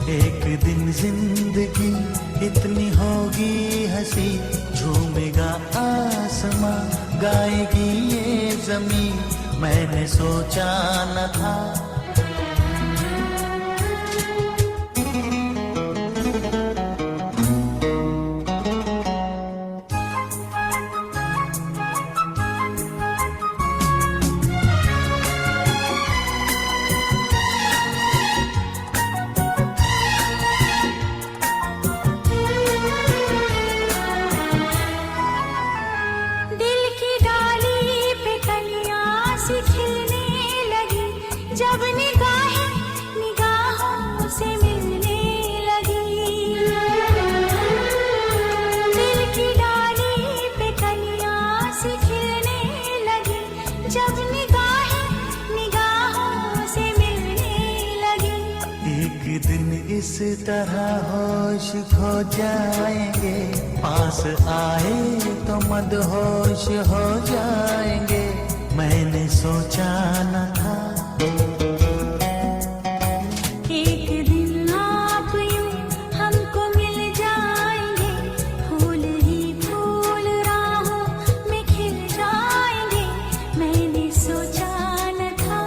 एक दिन जिंदगी इतनी होगी हंसी, झूमेगा आसमां, गाएगी ये जमीन, मैंने सोचा न था। जब निगाहें निगाहों से मिलने लगी, दिल की डाली पे कलियां सी खिलने लगी, जब निगाहें निगाहों से मिलने लगी। एक दिन इस तरह होश खो जाएंगे, पास आए तो मदहोश हो जाएंगे, मैंने सोचा न था। एक दिन आप यूं हमको मिल जाएंगे, फूल ही फूल राहों में खिल जाएंगे, मैंने सोचा न था।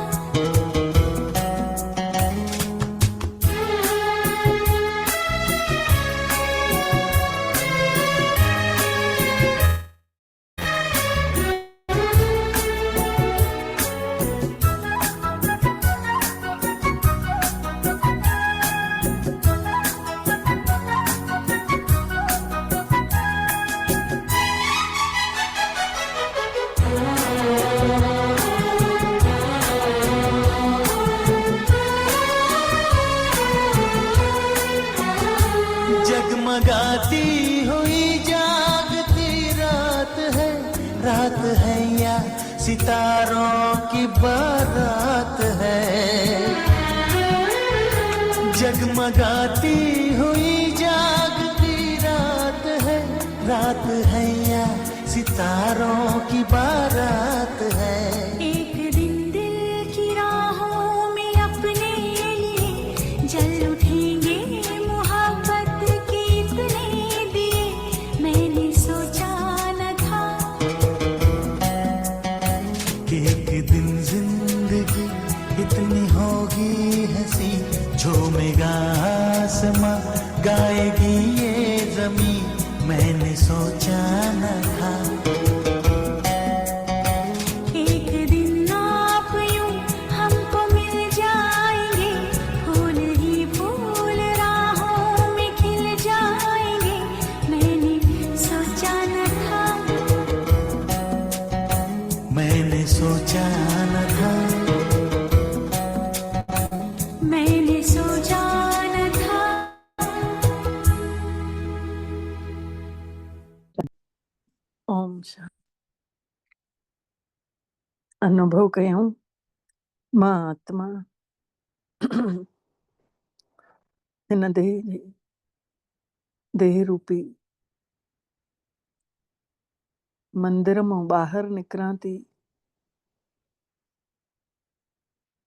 जगमगाती हुई जागती रात है या सितारों की बारात है। जगमगाती हुई जागती रात है या सितारों की बारात है। एक दिन दिल की राहों में अपने लिए जल उठेंगे, मोहब्बत के इतने दिए, मैंने सोचा न था। एक दिन जिंदगी इतनी होगी हंसी, झूमेगा आसमां, गाएगी ये जमीन, मैंने सोचा न था। एक दिन आप यूं हमको मिल जाएंगे, फूल ही फूल राहों में खिल जाएंगे, मैंने सोचा न था। मैंने सोचा न था। मैंने सोचा न था। ओम शांति। अनुभव कयूं मां आत्मा हिन देह रूपी मंदिर मां ॿाहिरि निकिरां थी,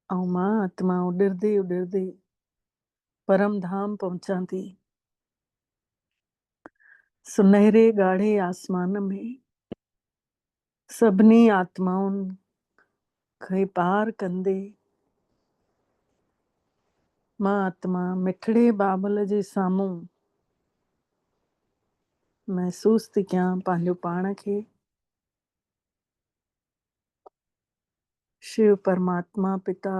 ऐं मां आत्मा उॾिरदे उॾिरदे परम धाम पहुचां थी। सुनहरे ॻाढ़े आसमान में सभिनी आत्माउनि खे पार कंदे मां आत्मा मिठड़े बाबल जे साम्हूं महसूस थी कयां पंहिंजो पाण खे शिव परमात्मा पिता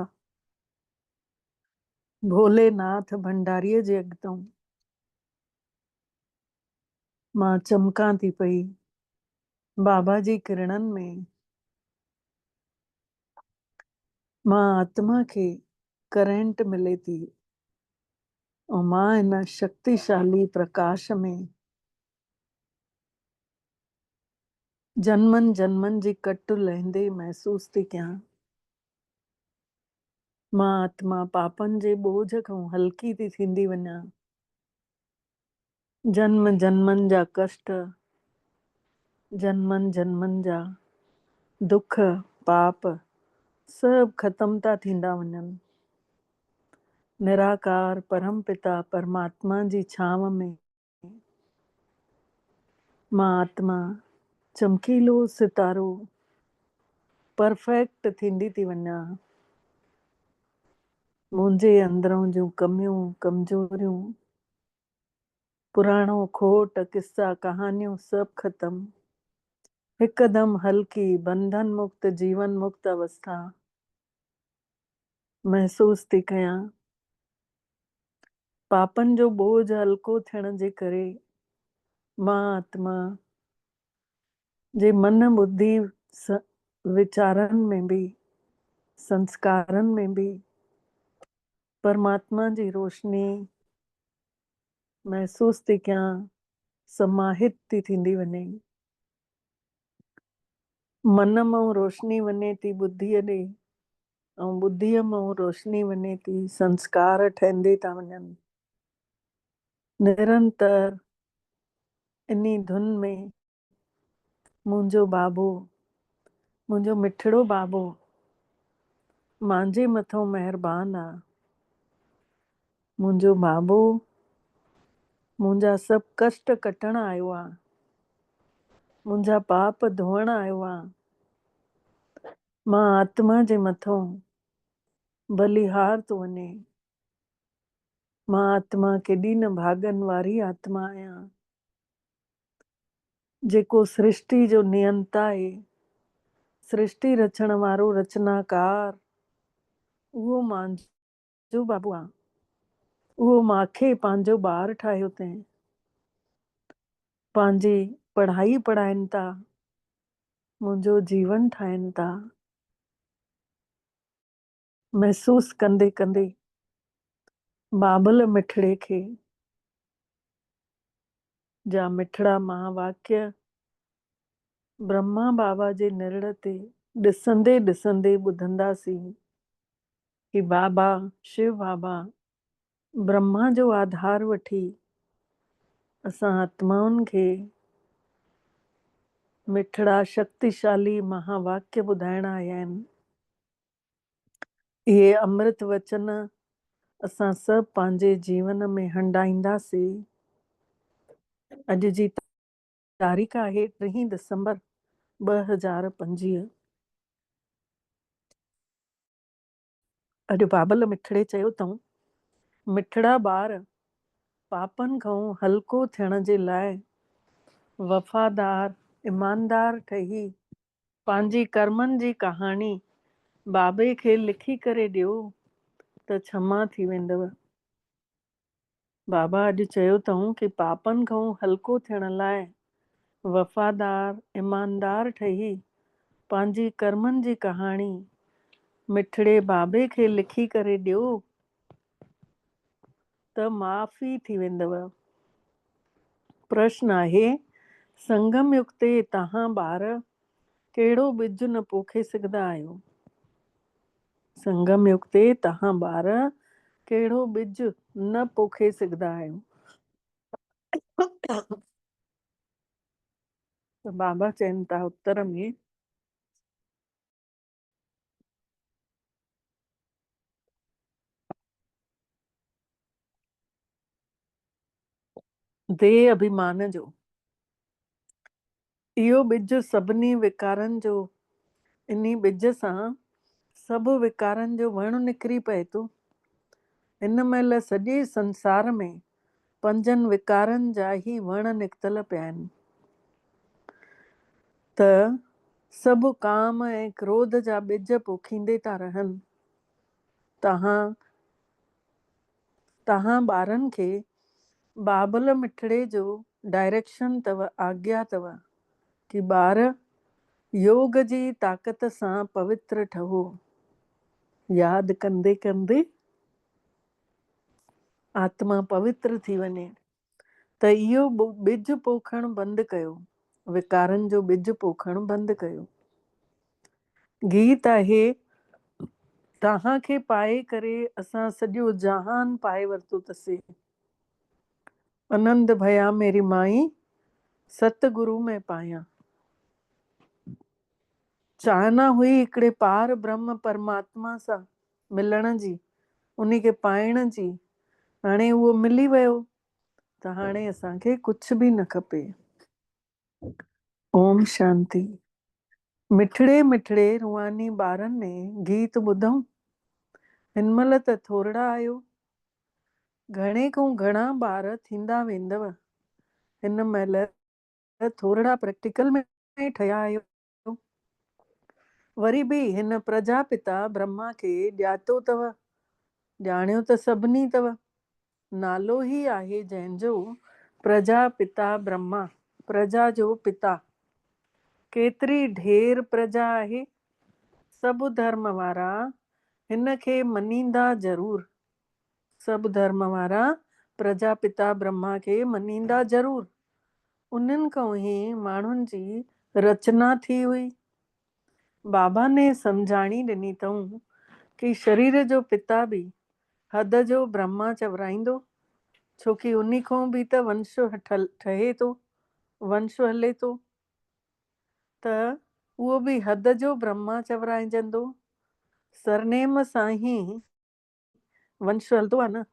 भोलेनाथ भंडारीअ जे अॻितां मां चमकां थी पई बाबा जी किरणनि में। मां आत्मा खे करंट मिले थी ऐं मां इन शक्तिशाली प्रकाश में जन्मनि जन्मनि जी कट लहंदे महसूस थी कयां। मां आत्मा पापनि जे बोझ खां हल्की थी थींदी वञा। जन्म जन्मनि जा कष्ट, जन्मनि जन्मनि जा दुख पाप सभु ख़त्म था थींदा वञनि। निराकार परम पिता परमात्मा जी छांव में मां आत्मा चमकीलो सितारो परफेक्ट थींदी थी वञा। मुंहिंजे अंदरों जूं कमियूं कमजोरियूं पुराणो खोट किस्सा कहानियूं सभु ख़त्म, हिकदम हल्की बंधन मुक्त जीवन मुक्त अवस्था महसूस थी कयां। पापन जो बोझ हल्को थियण जे करे मां आत्मा जे मन बुद्धि विचारनि में भी संस्कारनि में भी परमात्मा जी रोशनी महसूस थी कयां, समाहित थी थींदी वञे। मन मां रोशनी वञे थी बुद्धीअ ॾे ऐं बुद्धीअ मां रोशनी वञे थी संस्कार ठहंदे था वञनि। निरंतर इन्ही धुन में मुंहिंजो बाबो, मुंहिंजो मिठड़ो बाबो मुंहिंजे मथां महिरबान आहे। मुंहिंजो बाबो मुंहिंजा सभु कष्ट कटण आयो आहे, मुंहिंजा पाप धोअण आयो आहे। मां आत्मा जे मथां बलिहार थो वञे। मां आत्मा केॾी न भागन वारी आत्मा आहियां जेको सृष्टि जो नियंता आहे। सृष्टि रचण वारो रचनाकार उहो मुंहिंजो बाबू आहे। उहो मूंखे पंहिंजो ॿार ठाहियो अथईं, पंहिंजी पढ़ाई पढ़ाइनि था, मुंहिंजो जीवन ठाहिनि था। महसूस कंदे कंदे बाबल मिठड़े खे जा मिठड़ा महावाक्य ब्रह्मा बाबा जे निरड़ ते ॾिसंदे ॾिसंदे ॿुधंदासीं कि बाबा शिव बाबा ब्रह्मा जो आधार वठी असां आत्माउनि खे मिठड़ा शक्तिशाली महावाक्य ॿुधाइण आया आहिनि। इहे अमृत वचन असां सभु पंहिंजे जीवन में हंडाईंदासीं। अॼु जी तारीख़ आहे 3 दिसंबर 2025। अॼु बाबल मिठड़े चयो अथऊं, मिठड़ा ॿार पापनि खां हल्को थियण जे लाइ वफ़ादार ईमानदार ठही पंहिंजी कर्मनि जी कहाणी बाबे खे लिखी करे ॾियो त क्षमा थी वेंदव। बाबा अॼु चयो अथऊं कि पापनि खां हल्को थियण लाइ वफ़ादार ईमानदार ठही पंहिंजी कर्मनि जी कहाणी मिठड़े बाबे खे लिखी करे ॾियो त माफ़ी थी वेंदव। प्रश्न आहे, संगम युग ते तव्हां ॿार कहिड़ो ॿिज न पोखे सघंदा आहियो? संगम युग ते तव्हां ॿार कहिड़ो ॿिज न पोखे सघंदा आहियो? त बाबा चवनि था उत्तर में, देह अभिमान जो इहो ॿिज सभिनी विकारनि जो, इन्ही ॿिज सां सभु विकारनि जो वण निकिरी पए थो। हिन महिल सॼे संसार में 5 विकारनि जा ई वण निकितल पिया आहिनि। त सभु काम ऐं क्रोध जा ॿिज पोखींदे था रहनि। तव्हां ॿारनि खे बाबल मिठड़े जो डायरेक्शन अथव, आज्ञा अथव कि ॿार योग जी ताक़त सां पवित्र ठहो। यादि कंदे कंदे आत्मा पवित्र थी वञे। त इहो ॿिज पोखणु बंदि कयो, विकारनि जो ॿिज पोखणु बंदि कयो। गीत आहे, तव्हांखे पाए करे असां सॼो जहान पाए वरितो अथसीं। आनंद भया मेरी माई सतगुरु में पाया। चाहना हुई हिकिड़े पार ब्रह्म परमात्मा सां मिलण जी, उन खे पाइण जी। हाणे उहो मिली वियो त हाणे असांखे कुझु बि न खपे। ओम शांति। मिठड़े मिठड़े रुहानी ॿारनि में गीत ॿुधऊं। हिनमहिल त थोरड़ा आहियो, घणे खां घणा ॿार थींदा वेंदव। हिन महिल थोरड़ा प्रैक्टिकल में ठहिया आहियो। वरी बि हिन प्रजापिता ब्रह्मा खे ॼातो अथव, ॼाणियो त सभिनी अथव। नालो ई आहे जंहिंजो प्रजापिता ब्रह्मा, प्रजा जो पिता। केतिरी ढेर प्रजा आहे। सभु धर्म वारा हिन खे मञींदा ज़रूर। सभु धर्म वारा प्रजापिता ब्रह्मा खे मञींदा ज़रूर। उन्हनि खां ई माण्हुनि जी रचना थी हुई। बाबा ने सम्झाणी ॾिनी अथऊं कि शरीर जो पिता बि हद जो ब्रह्मा चवराईंदो, छोकी उन्ही खां बि त वंश ठहे थो, वंश हले थो। त उहो बि हद जो ब्रह्मा चवराइजंदो। सरनेम सां ई वंश हलंदो आहे न,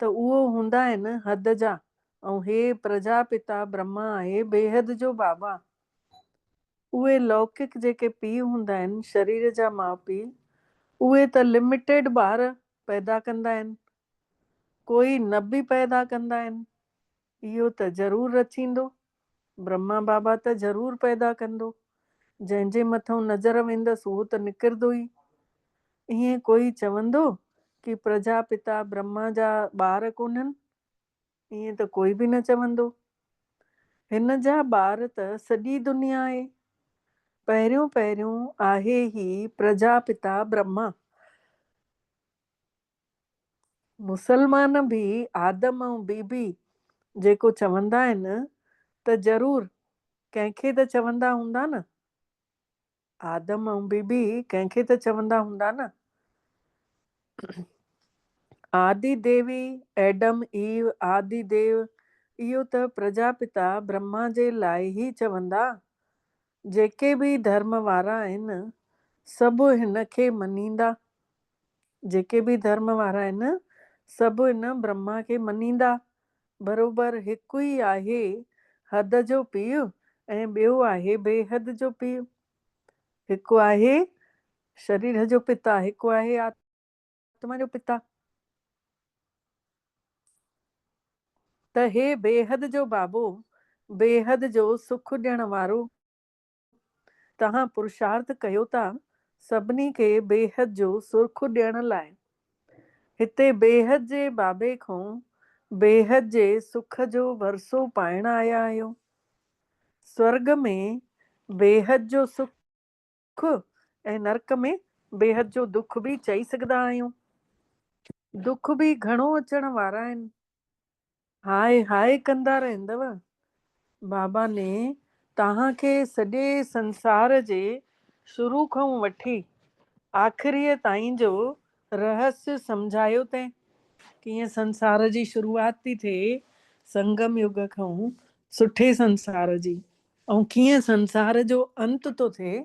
त उहो हूंदा आहिनि हद जा। ऐं हे प्रजापिता ब्रह्मा आहे बेहद जो बाबा। उहे लौकिक जेके पीउ हूंदा आहिनि, शरीर जा माउ पीउ, उहे त लिमिटेड ॿार पैदा कंदा आहिनि, कोई न बि पैदा कंदा आहिनि। इहो त ज़रूरु रचींदो, ब्रह्मा बाबा त ज़रूरु पैदा कंदो। जंहिंजे मथां नज़र वेंदसि उहो त निकिरंदो ई। ईअं कोई चवंदो कि प्रजापिता ब्रह्मा जा ॿार कोन्हनि, ईअं त कोई बि न चवंदो। हिन जा ॿार त सॼी दुनिया आहे। पहिरियों पहिरियों आहे ही प्रजापिता ब्रह्मा। मुसलमान बि आदम ऐं बीबी जेको चवंदा आहिनि त ज़रूरु कंहिंखे त चवंदा हूंदा न। आदम ऐं बीबी कंहिंखे त चवंदा हूंदा न। आदि देवी एडम ईव आदि देव, इहो त प्रजापिता ब्रह्मा जे लाइ ई चवंदा। जेके बि धर्म वारा आहिनि सभु हिन खे मञींदा। जेके बि धर्म वारा आहिनि सभु हिन ब्रह्मा खे मञींदा। बरोबरु हिकु ई आहे हद जो पीउ ऐं ॿियो आहे बेहद जो पीउ। हिकु आहे शरीर जो पिता, हिकु आहे आत्मा जो पिता। त हे बेहद जो बाबो, बेहद जो सुख ॾियण वारो, तव्हां पुरुषार्थ कयो था सभिनी खे बेहद जो सुख ॾियण लाइ। हिते बेहद जे बाबे खां बेहद जे सुख जो वरसो पाइण आया आहियो। स्वर्ग में बेहद जो सुख ऐं नरक में बेहद जो दुख बि चई सघंदा आहियूं। दुख बि घणो अचण वारा आहिनि, हाय हाय कंदा रहंदव। बाबा ने तव्हांखे सॼे संसार जे शुरू खां वठी आख़िरीअ ताईं जो रहस्य सम्झायो अथई। कीअं संसार जी शुरूआत थी थिए संगम युग खां सुठे संसार जी, ऐं कीअं संसार जो अंत थो थिए।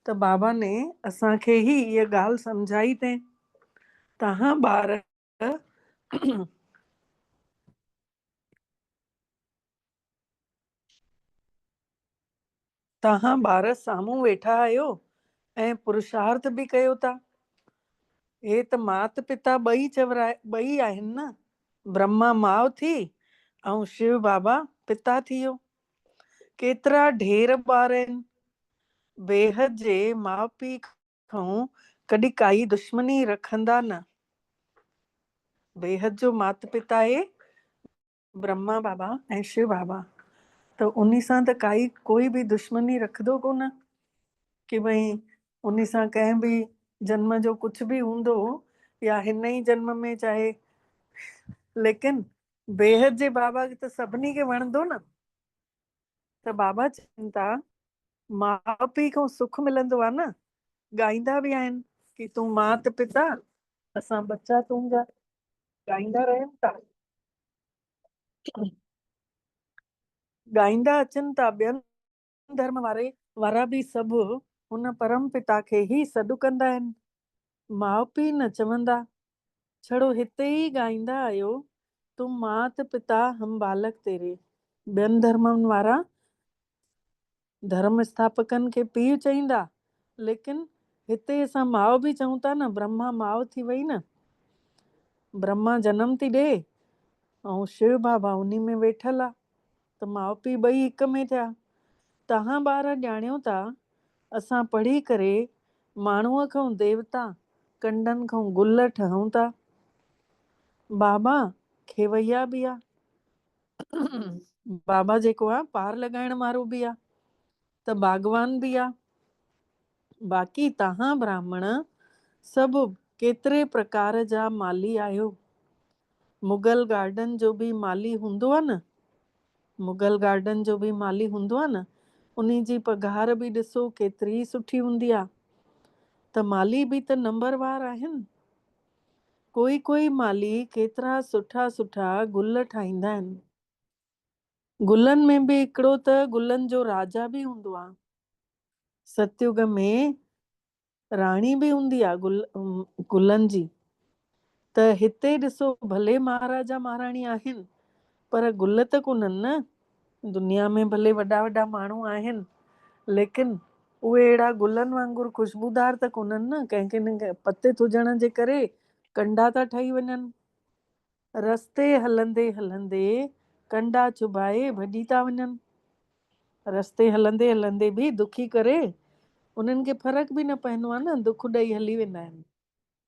त बाबा ने असांखे ई इहा ॻाल्हि सम्झाई अथई। तव्हां ॿार तव्हां ॿार साम्हूं वेठा आहियो ऐं पुरुषार्थ बि कयो था। हे त मात पिता ॿई आहिनि न। ब्रह्मा माउ थी ऐं शिव बाबा पिता थी वियो। केतिरा ढेर ॿार आहिनि। बेहद जे माउ पीउ खां कॾहिं काई दुश्मनी रखंदा न। बेहद जो मात पिता आहे ब्रह्मा बाबा ऐं शिव बाबा, त उन सां त कोई बि दुश्मनी रखंदो कोन कि भई उन सां कंहिं बि जन्म जो कुझु बि हूंदो या हिन ई जन्म में चाहे, लेकिन बेहद जे बाबा खे त सभिनी खे वणंदो न। त बाबा चवनि था माउ पीउ खां सुख मिलंदो आहे न। ॻाईंदा बि आहिनि कि तूं मात पिता असां बच्चा तुंहिंजा, ॻाईंदा रहनि था। ॻाईंदा अचनि था ॿियनि धर्म वारा बि सभु हुन परम पिता खे ई सॾु कंदा आहिनि। माउ पीउ न चवंदा छड़ो हिते ई ॻाईंदा आहियो, तुम मात पिता हम बालक तेरे। ॿियनि धर्मनि वारा धर्म स्थापकनि खे पीउ चईंदा, लेकिन हिते असां माउ बि चऊं था न, ब्रह्मा माउ थी वई न। ब्रह्मा जनम थी ॾे ऐं शिव बाबा उन्ही में वेठल आहे, त माउ पीउ ॿई हिक में थिया। तव्हां ॿार ॼाणियो था, असां पढ़ी करे माण्हूअ खां देवता, कंडनि खां गुल ठहूं था। बाबा खेवैया बि आहे बाबा जेको आहे पार लॻाइण वारो बि आहे, त बागवान बि आहे। बाक़ी तव्हां ब्राह्मण सभु केतिरे प्रकार जा माली आहियो। मुगल गार्डन जो बि माली हूंदो आहे न, मुगल गार्डन जो बि माली हूंदो आहे न, उन्ही जी पघार बि ॾिसो केतिरी सुठी हूंदी आहे। त माली बि त नंबरवार आहिनि। कोई कोई माली केतिरा सुठा सुठा गुल ठाहींदा आहिनि। गुलनि में बि हिकिड़ो त गुलनि जो राजा बि हूंदो आहे। सतयुग में राणी बि हूंदी आहे गुलनि जी। त हिते ॾिसो भले महाराजा महाराणी आहिनि, पर गुल त कोन्हनि न। दुनिया में भले वॾा वॾा माण्हू आहिनि, लेकिन उहे अहिड़ा गुलनि वांगुरु ख़ुशबूदार त कोन्हनि न। कंहिंखे न पतित हुजण जे करे कंडा था ठही वञनि। रस्ते हलंदे हलंदे कंडा चुभाए भॼी था वञनि। रस्ते हलंदे हलंदे बि दुखी करे उन्हनि खे फ़र्क़ु बि न पवंदो आहे न, दुख ॾेई हली वेंदा आहिनि।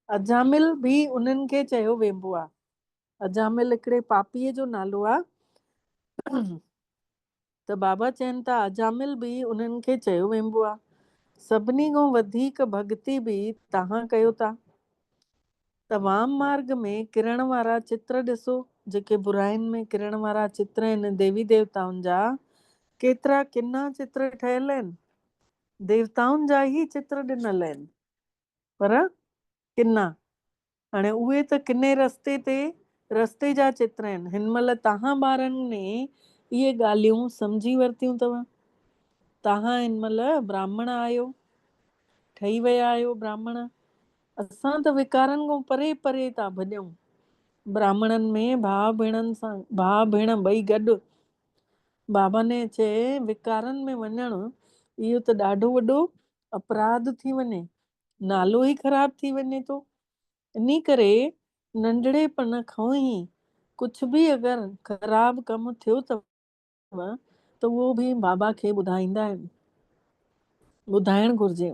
अजामिल बि उन्हनि खे चयो वेंबो आहे। अजामिल हिकिड़े पापीअ जो नालो आहे। त बाबा चवनि था अजामिल बि उन्हनि खे चयो वेंबो आहे। सभिनी खां वधीक भक्ति बि तव्हां कयो था। त वाम मार्ग में किरण वारा चित्र ॾिसो, जेके बुराइनि में किरण वारा चित्र आहिनि देवी देवताउनि जा, केतिरा किना चित्र ठहियल आहिनि। देवताउनि जा ई चित्र ॾिनल आहिनि, पर किना। हाणे उहे त किने रस्ते जा चित्र आहिनि। हिन महिल तव्हां ॿारनि ने इहे ॻाल्हियूं सम्झी वरितियूं अथव। तव्हां हिन महिल ब्राह्मण आहियो, ठही विया आहियो ब्राह्मण। असां त विकारनि खां परे परे था भॼूं। ब्राह्मणनि में भाउ भेणनि सां, भाउ भेण ॿई गॾु। बाबा ने चए विकारनि में वञणु इहो त ॾाढो वॾो अपराध थी वञे, नालो ई ख़राब थी वञे थो। इन करे नंढड़ेपण खां ई कुझु बि अगरि ख़राब कमु थियो अथव त उहो बि बाबा खे ॿुधाईंदा आहिनि। ॿुधाइणु घुरिजे।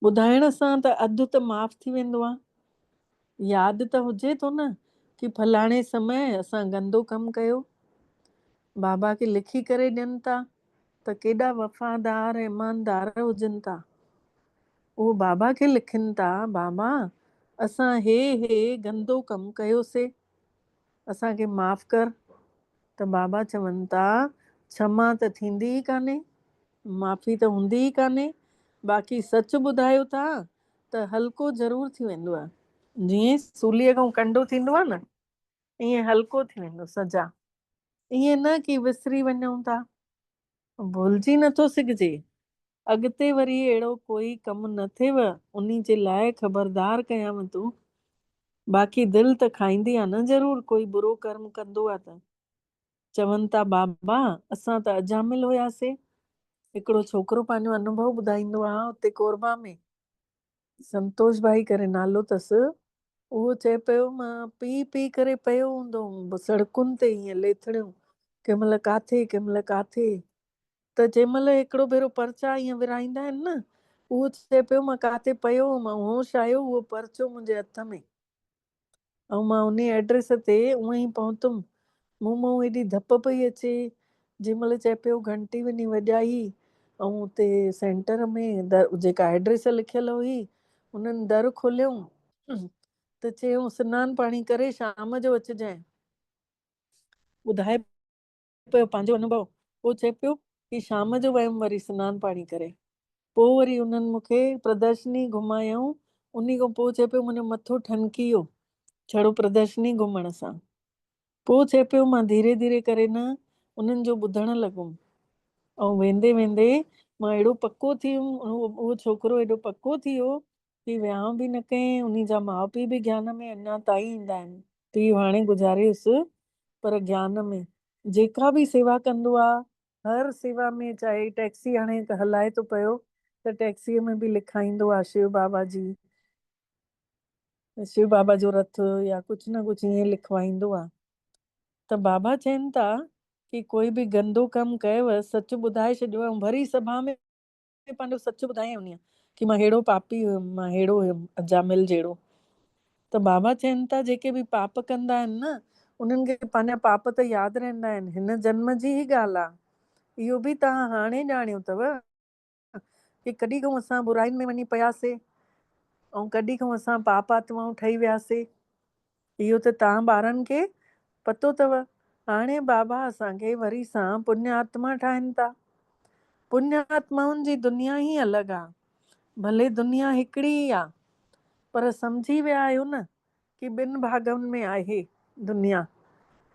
ॿुधाइण सां त अधु त माफ़ थी वेंदो आहे। यादि त हुजे थो न कि फलाणे समय असां गंदो कमु कयो। बाबा खे लिखी करे ॾियनि था त केॾा वफ़ादार ईमानदार हुजनि था। उहो बाबा खे लिखनि था, बाबा असां हे गंदो कमु कयोसीं, असांखे माफ़ कर। त बाबा चवनि था क्षमा त थींदी ई कान्हे, माफ़ी त हूंदी ई कान्हे। बाक़ी सच ॿुधायो था त हल्को ज़रूरु थी वेंदो आहे। जीअं सूलीअ खां कंडो थींदो आहे न, ईअं हल्को थी वेंदो सजा। ईअं न कि विसरी वञूं था, भुलिजी नथो सघिजे। अॻिते वरी अहिड़ो कोई कमु न थिएव, उन्ही जे लाइ ख़बरदार कयांव तूं। बाक़ी दिलि त खाईंदी आहे न ज़रूरु, कोई बुरो कर्म कंदो आहे त। चवनि था बाबा असां त अजामिल हुयासीं। हिकिड़ो छोकिरो पंहिंजो अनुभव ॿुधाईंदो आहे उते कोरबा में, संतोष भाई करे नालो अथसि। उहो चए पियो मां पी पी करे पियो हूंदो हुउमि सड़कुनि ते, ईअं लेथड़ियूं, कंहिं महिल काथे कंहिं महिल काथे। त जंहिं महिल हिकिड़ो भेरो पर्चा ईअं विराईंदा आहिनि न, उहो चए पियो मां काथे पियो हुउमि, होश आयो उहो पर्चो मुंहिंजे हथ में, ऐं मां उन एड्रेस ते उअं ई पहुतमि। मूं मां एॾी धप पई अचे। जंहिं महिल चए पियो घंटी वञी वॼाई ऐं उते सेंटर में जेका एड्रेस लिखियल हुई उन्हनि दर खोलियऊं त चयूं सनानु पाणी करे शाम जो अचिजांइ। ॿुधाए पियो पंहिंजो अनुभव। पोइ चए पियो कि शाम जो वयमि वरी सनानु पाणी करे। पोइ वरी उन्हनि मूंखे प्रदर्शनी घुमायऊं। उन खां पोइ चए पियो मुंहिंजो मथो ठनकी वियो छड़ो प्रदर्शनी घुमण सां। पोइ चए पियो मां धीरे धीरे करे न उन्हनि जो ॿुधणु लॻुमि, ऐं वेंदे वेंदे मां एॾो पको थी वियुमि, उहो छोकिरो एॾो पको थी वियो पीउ विहांउ बि न कयईं, उन्ही जा माउ पीउ बि ज्ञान में अञा ताईं ईंदा आहिनि। पीउ हाणे गुज़ारियुसि, पर ज्ञान में जेका बि सेवा कंदो आहे, हर सेवा में, चाहे टैक्सी हाणे हलाए थो पियो त टैक्सीअ में बि लिखाईंदो आहे शिव बाबा जी, शिव बाबा जो रथ या कुझु न कुझु ईअं लिखवाईंदो आहे। त बाबा चवनि था कि कोई बि गंदो कमु कयव, सच ॿुधाए छॾियो ऐं भरी सभा में पंहिंजो सच ॿुधाई उन्हीअ कि मां हेड़ो पापी हुयमि, मां हेड़ो हुयमि, अजामिल जहिड़ो। त बाबा चवनि था जेके बि पाप कंदा आहिनि न, उन्हनि खे पंहिंजा पाप त यादि रहंदा आहिनि, हिन जन्म जी ई ॻाल्हि आहे। इहो बि तव्हां हाणे ॼाणियो अथव कि कॾहिं खां असां बुराइनि में वञी पियासीं ऐं कॾहिं खां असां पाप आत्माऊं ठही वियासीं। इहो त तव्हां ॿारनि खे पतो अथव। हाणे बाबा असांखे वरी सां पुण्य आत्मा ठाहिनि था। पुण्य आत्माउनि जी दुनिया ई अलॻि आहे। भले दुनिया हिकिड़ी ई आहे, पर सम्झी विया आहियो न कि ॿिनि भागनि में आहे दुनिया।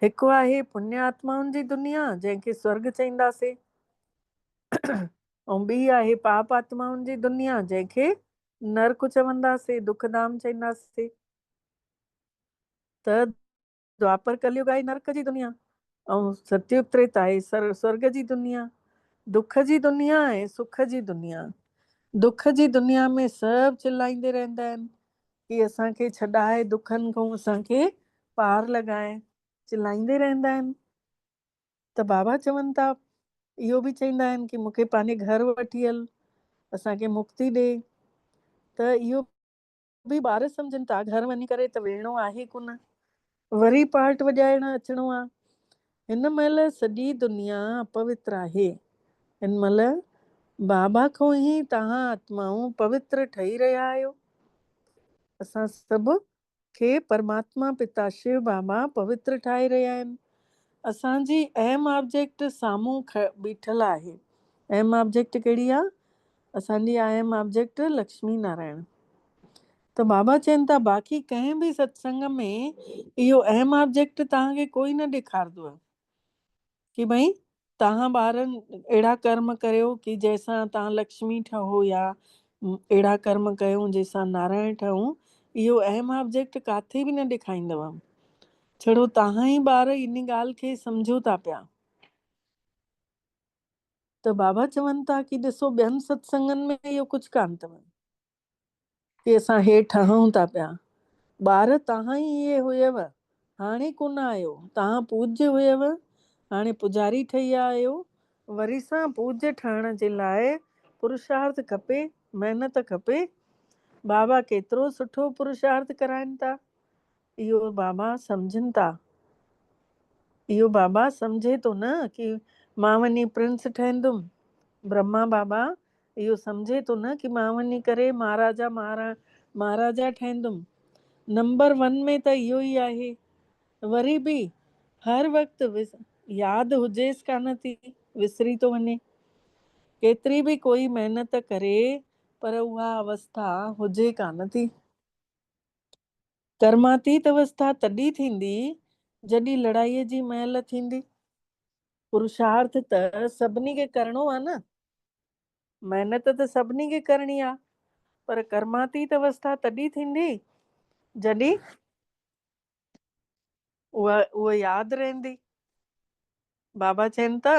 हिकु आहे पुण्य आत्माउनि जी दुनिया, जंहिंखे स्वर्ग चईंदासीं, ऐं ॿी आहे पाप आत्माउनि जी दुनिया, जंहिंखे नरक चवंदासीं, दुखधाम चईंदासीं। त द्वापर कलयुग आहे नरक जी दुनिया, ऐं सतयुग त्रेता आहे स्वर्ग जी दुनिया। दुख जी दुनिया ऐं सुख जी दुनिया। दुख जी दुनिया में सभु चिल्लाईंदे रहंदा आहिनि कि असांखे छॾाए, दुखनि खां असांखे पार लॻाए, चिल्लाईंदे रहंदा आहिनि। त बाबा चवनि था, इहो बि चवंदा आहिनि कि मूंखे पंहिंजे घर वठी हल, असांखे मुक्ति ॾे। त इहो बि ॿार सम्झनि था, घर वञी करे त वेहणो आहे कोन, वरी पार्ट वॼाइण अचिणो आहे। हिन महिल सॼी दुनिया अपवित्र आहे। हिन महिल बाबा खां ई तव्हां आत्माऊं पवित्र ठही रहिया आहियो। असां सभु खे परमात्मा पिता शिव बाबा पवित्र ठाहे रहिया आहिनि। असांजी अहम ऑब्जेक्ट साम्हूं बीठल आहे। अहम ऑब्जेक्ट कहिड़ी आहे? असांजी अहम ऑब्जेक्ट लक्ष्मी नारायण। त बाबा चवनि था बाक़ी कंहिं बि सत्संग में इहो अहम ऑब्जेक्ट तव्हांखे कोई न ॾेखारंदो कि भई तव्हां ॿारनि अहिड़ा कर्म करियो कि जंहिंसां तव्हां लक्ष्मी ठहो, या अहिड़ा कर्म कयूं जंहिंसां नारायण ठहूं। इहो अहम ऑब्जेक्ट काथे बि न ॾेखारींदव। छड़ो तव्हां ई ॿार इन ॻाल्हि खे सम्झो था पिया। त बाबा चवनि था कि ॾिसो ॿियनि सत्संगनि में इहो कुझु कान अथव कि असां हे ठहूं था पिया। ॿार तव्हां ई इहे हुयव, हाणे कोन आहियो। तव्हां पूज्य हुयव, हाणे पुजारी ठही विया आहियो। वरी सां पूज्य ठहण जे लाइ पुरुषार्थ खपे, महिनत खपे। बाबा केतिरो सुठो पुरुषार्थ कराइनि था। इहो बाबा सम्झनि था। इहो बाबा सम्झे थो न कि मां वञी प्रिंस ठहंदुमि। ब्रह्मा बाबा इहो सम्झे थो न कि मां वञी करे महाराजा ठहंदुमि। नंबर 1 में त इहो ई आहे। वरी बि हर वक़्तु यादि हुजेसि कान थी, विसरी थो वञे। केतिरी बि कोई महिनत करे, पर उहा अवस्था हुजे कान थी। कर्मातीत अवस्था तॾहिं थींदी जॾहिं लड़ाईअ जी महिल थींदी। पुरुषार्थ त सभिनी खे करिणो आहे न, महिनत त सभिनी खे करणी आहे, पर कर्मातीत अवस्था तॾहिं थींदी जॾहिं उहा यादि रहंदी। बाबा चवनि था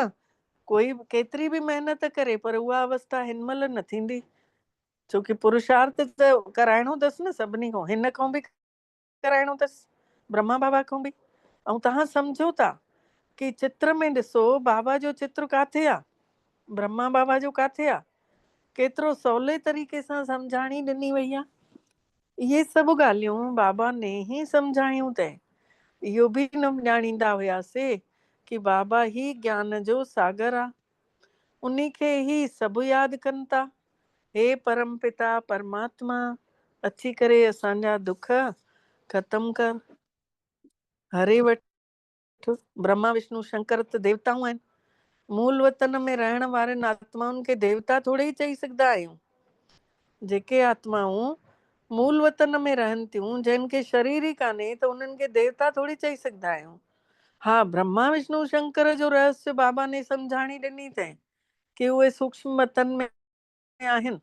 कोई केतिरी बि महिनत करे, पर उहा अवस्था हिन महिल न थींदी। छोकी पुरुषार्थ त कराइणो अथसि न सभिनी खां, हिन खां बि कराइणो अथसि, ब्रह्मा बाबा खां बि। ऐं तव्हां सम्झो था कि चित्र में ॾिसो, बाबा जो चित्र काथे आहे, ब्रह्मा बाबा जो काथे आहे। केतिरो सवले तरीक़े सां सम्झाणी ॾिनी वई आहे। इहे सभु ॻाल्हियूं बाबा ने ई सम्झायूं अथई। इहो बि न ॼाणींदा हुआसीं कि बाबा ही ज्ञान जो सागर आहे। उन्ही खे ई सभु यादि कनि था। हे परम पिता परमात्मा, अची करे असांजा दुख ख़तम कर, हरे वठ। ब्रह्मा विष्णु शंकर त देवताऊं आहिनि। मूल वतन में रहण वारनि आत्माउनि खे देवता थोड़े ई चई सघंदा आहियूं। जेके आत्माऊं मूल वतन में रहनि थियूं, जिन खे शरीर ई कान्हे, त उन्हनि खे देवता थोड़ी चई सघंदा आहियूं। हाँ, ब्रह्मा विष्णु शंकर जो रहस्य बाबा ने सम्झाणी ॾिनी अथई कि उहे सूक्ष्म वतन में आहिनि।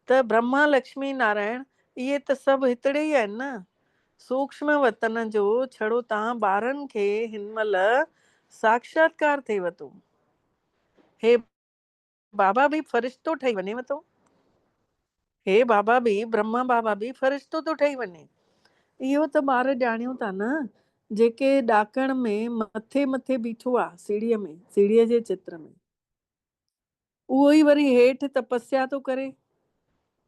त ब्रह्मा लक्ष्मी नारायण इहे त सभु हिकिड़े ई आहिनि न। सूक्ष्म वतन जो छड़ो तव्हां ॿारनि खे हिन महिल साक्षात्कार थिएव थो। हे बाबा बि फ़रिश्तो ठही वञेव थो। हे बाबा बि ब्रह्मा बाबा बि फ़रिश्तो थो ठही वञे। इहो त ॿार ॼाणियूं था न, जेके ॾाकण में मथे मथे बीठो आहे सीढ़ीअ में, सीढ़ीअ जे चित्र में, उहो ई वरी हेठि तपस्या थो करे।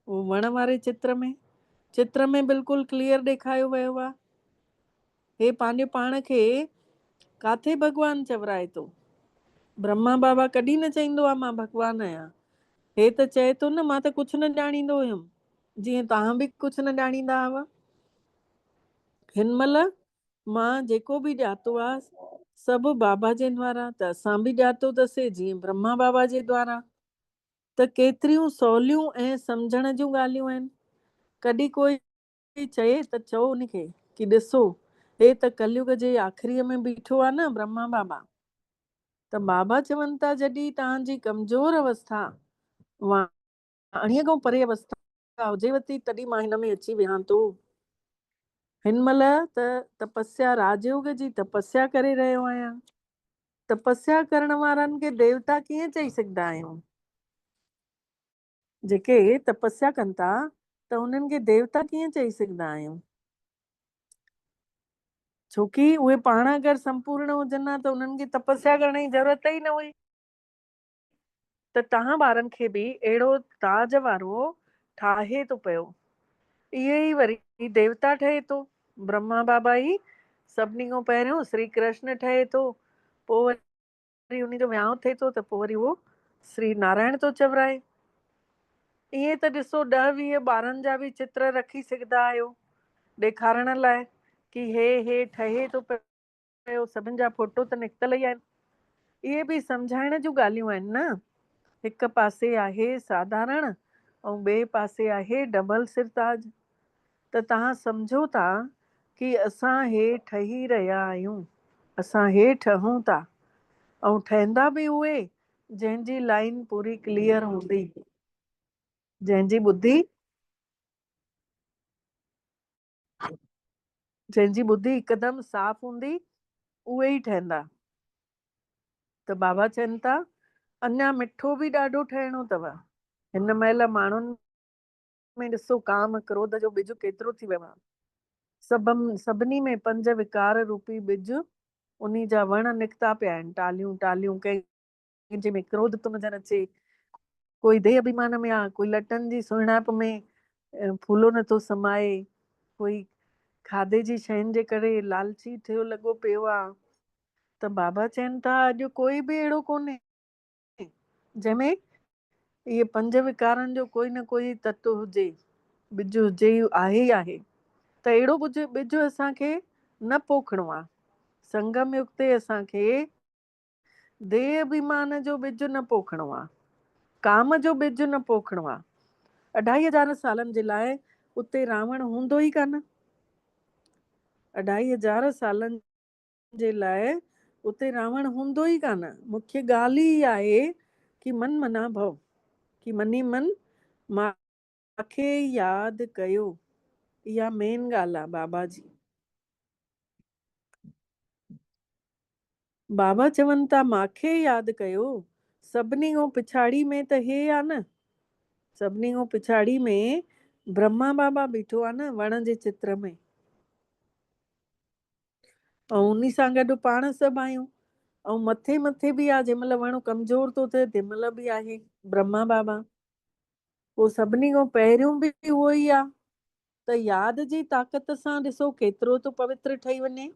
उहो वण वारे चित्र में बिल्कुलु क्लियर ॾेखारियो वियो आहे। हे पंहिंजे पाण खे काथे भॻवानु चवराए थो। ब्रह्मा बाबा कॾहिं न चईंदो आहे मां भॻवानु आहियां। हे त चए थो न मां त कुझु न ॼाणींदो हुयुमि, जीअं तव्हां बि कुझु न ॼाणींदा हुआ। हिन महिल मां जेको बि ॼातो आहे सभु बाबा जे द्वारा, त असां बि ॼातो अथसीं जीअं ब्रह्मा बाबा जे द्वारा। त केतिरियूं सवलियूं ऐं सम्झण जूं ॻाल्हियूं आहिनि। कॾहिं कोई चए त चओ उनखे कि ॾिसो हे त कलयुग जे आख़िरीअ में बीठो आहे न ब्रह्मा बाबा। त बाबा चवनि था जॾहिं तव्हांजी कमज़ोर अवस्था वाणीअ खां परे अवस्था हुजेव थी, तॾहिं मां हिन में अची वियां थो। हिन महिल त तपस्या राजयोग जी तपस्या करे रहियो आहियां। तपस्या करण वारनि खे देवता कीअं चई सघंदा आहियूं? जेके तपस्या कनि था त उन्हनि खे देवता कीअं चई सघंदा आहियूं? छोकी उहे पाण अगरि संपूर्ण हुजनि हा त उन्हनि खे तपस्या करण जी ज़रूरत ई न हुई। त तव्हां ॿारनि खे बि अहिड़ो ताज वारो ठाहे थो पियो। इहे ई वरी देवता ठहे थो। ब्रह्मा बाबा ई सभिनी खां पहिरियों श्री कृष्ण ठहे थो, पोइ वरी उन जो विहांउ थिए थो त पोइ वरी उहो श्री नारायण थो चवराए। ईअं त ॾिसो 10-20 ॿारनि जा बि चित्र रखी सघंदा आहियो ॾेखारण लाइ कि हे ठहे थो पियो। सभिनि जा फोटो त निकितल ई आहिनि। इहे बि सम्झाइण जूं ॻाल्हियूं आहिनि न। हिक पासे आहे साधारण ऐं ॿिए पासे आहे डबल सिरताज। त तव्हां सम्झो था कि असां हे ठही रहिया आहियूं। असां हे ठहूं था ऐं ठहंदा बि उहे जंहिंजी लाइन पूरी क्लियर हूंदी, जंहिंजी ॿुधी हिकदमि साफ़ हूंदी, उहे ई ठहंदा। त बाबा चवनि था अञा मिठो बि ॾाढो ठहिणो अथव। हिन महिल माण्हुनि में ॾिसो काम क्रोध जो ॿिज केतिरो थी वियो आहे। सभिनी में 5 विकार रूपी ॿिज उन्ही जा वण निकिता पिया आहिनि। टालियूं टालियूं कंहिंजे में क्रोध थो नज़र अचे, कोई देह अभिमान में आहे, कोई लटनि जी सुहिणाप में फूलो नथो समाए, कोई खाधे जी शयुनि जे करे लालची थियो लॻो पियो आहे। त बाबा चवनि था अॼु कोई बि अहिड़ो कोन्हे जंहिंमें इहे 5 विकारनि जो कोई न कोई तत्व हुजे, ॿिज हुजे, आहे ई आहे। त अहिड़ो ॿिज असांखे न पोखणो आहे। संगम युग ते असांखे देह अभिमान जो ॿिज न पोखणो आहे, काम जो ॿिज न पोखणो आहे। 2500 सालनि जे लाइ उते रावण हूंदो ई कान। 2500 सालनि जे लाइ उते रावण हूंदो ई कान। मुख्य ॻाल्हि ई आहे कि मन मना भव, कि मनी मन मूंखे यादि कयो। इहा मेन ॻाल्हि आहे बाबा जी। बाबा चवनि था मूंखे यादि कयो। सभिनी खां पिछाड़ी में त हे आहे न, सभिनी खां पिछाड़ी में ब्रह्मा बाबा बीठो आहे न वण जे चित्र में, ऐं उन सां गॾु पाण सभु आहियूं। ऐं मथे मथे बि आहे, जंहिं महिल वण कमज़ोर थो थिए तंहिं महिल बि आहे ब्रह्मा बाबा। पोइ सभिनी खां पहिरियों बि उहो ई आहे। त यादि जी ताक़त सां ॾिसो केतिरो थो पवित्र ठही वञे।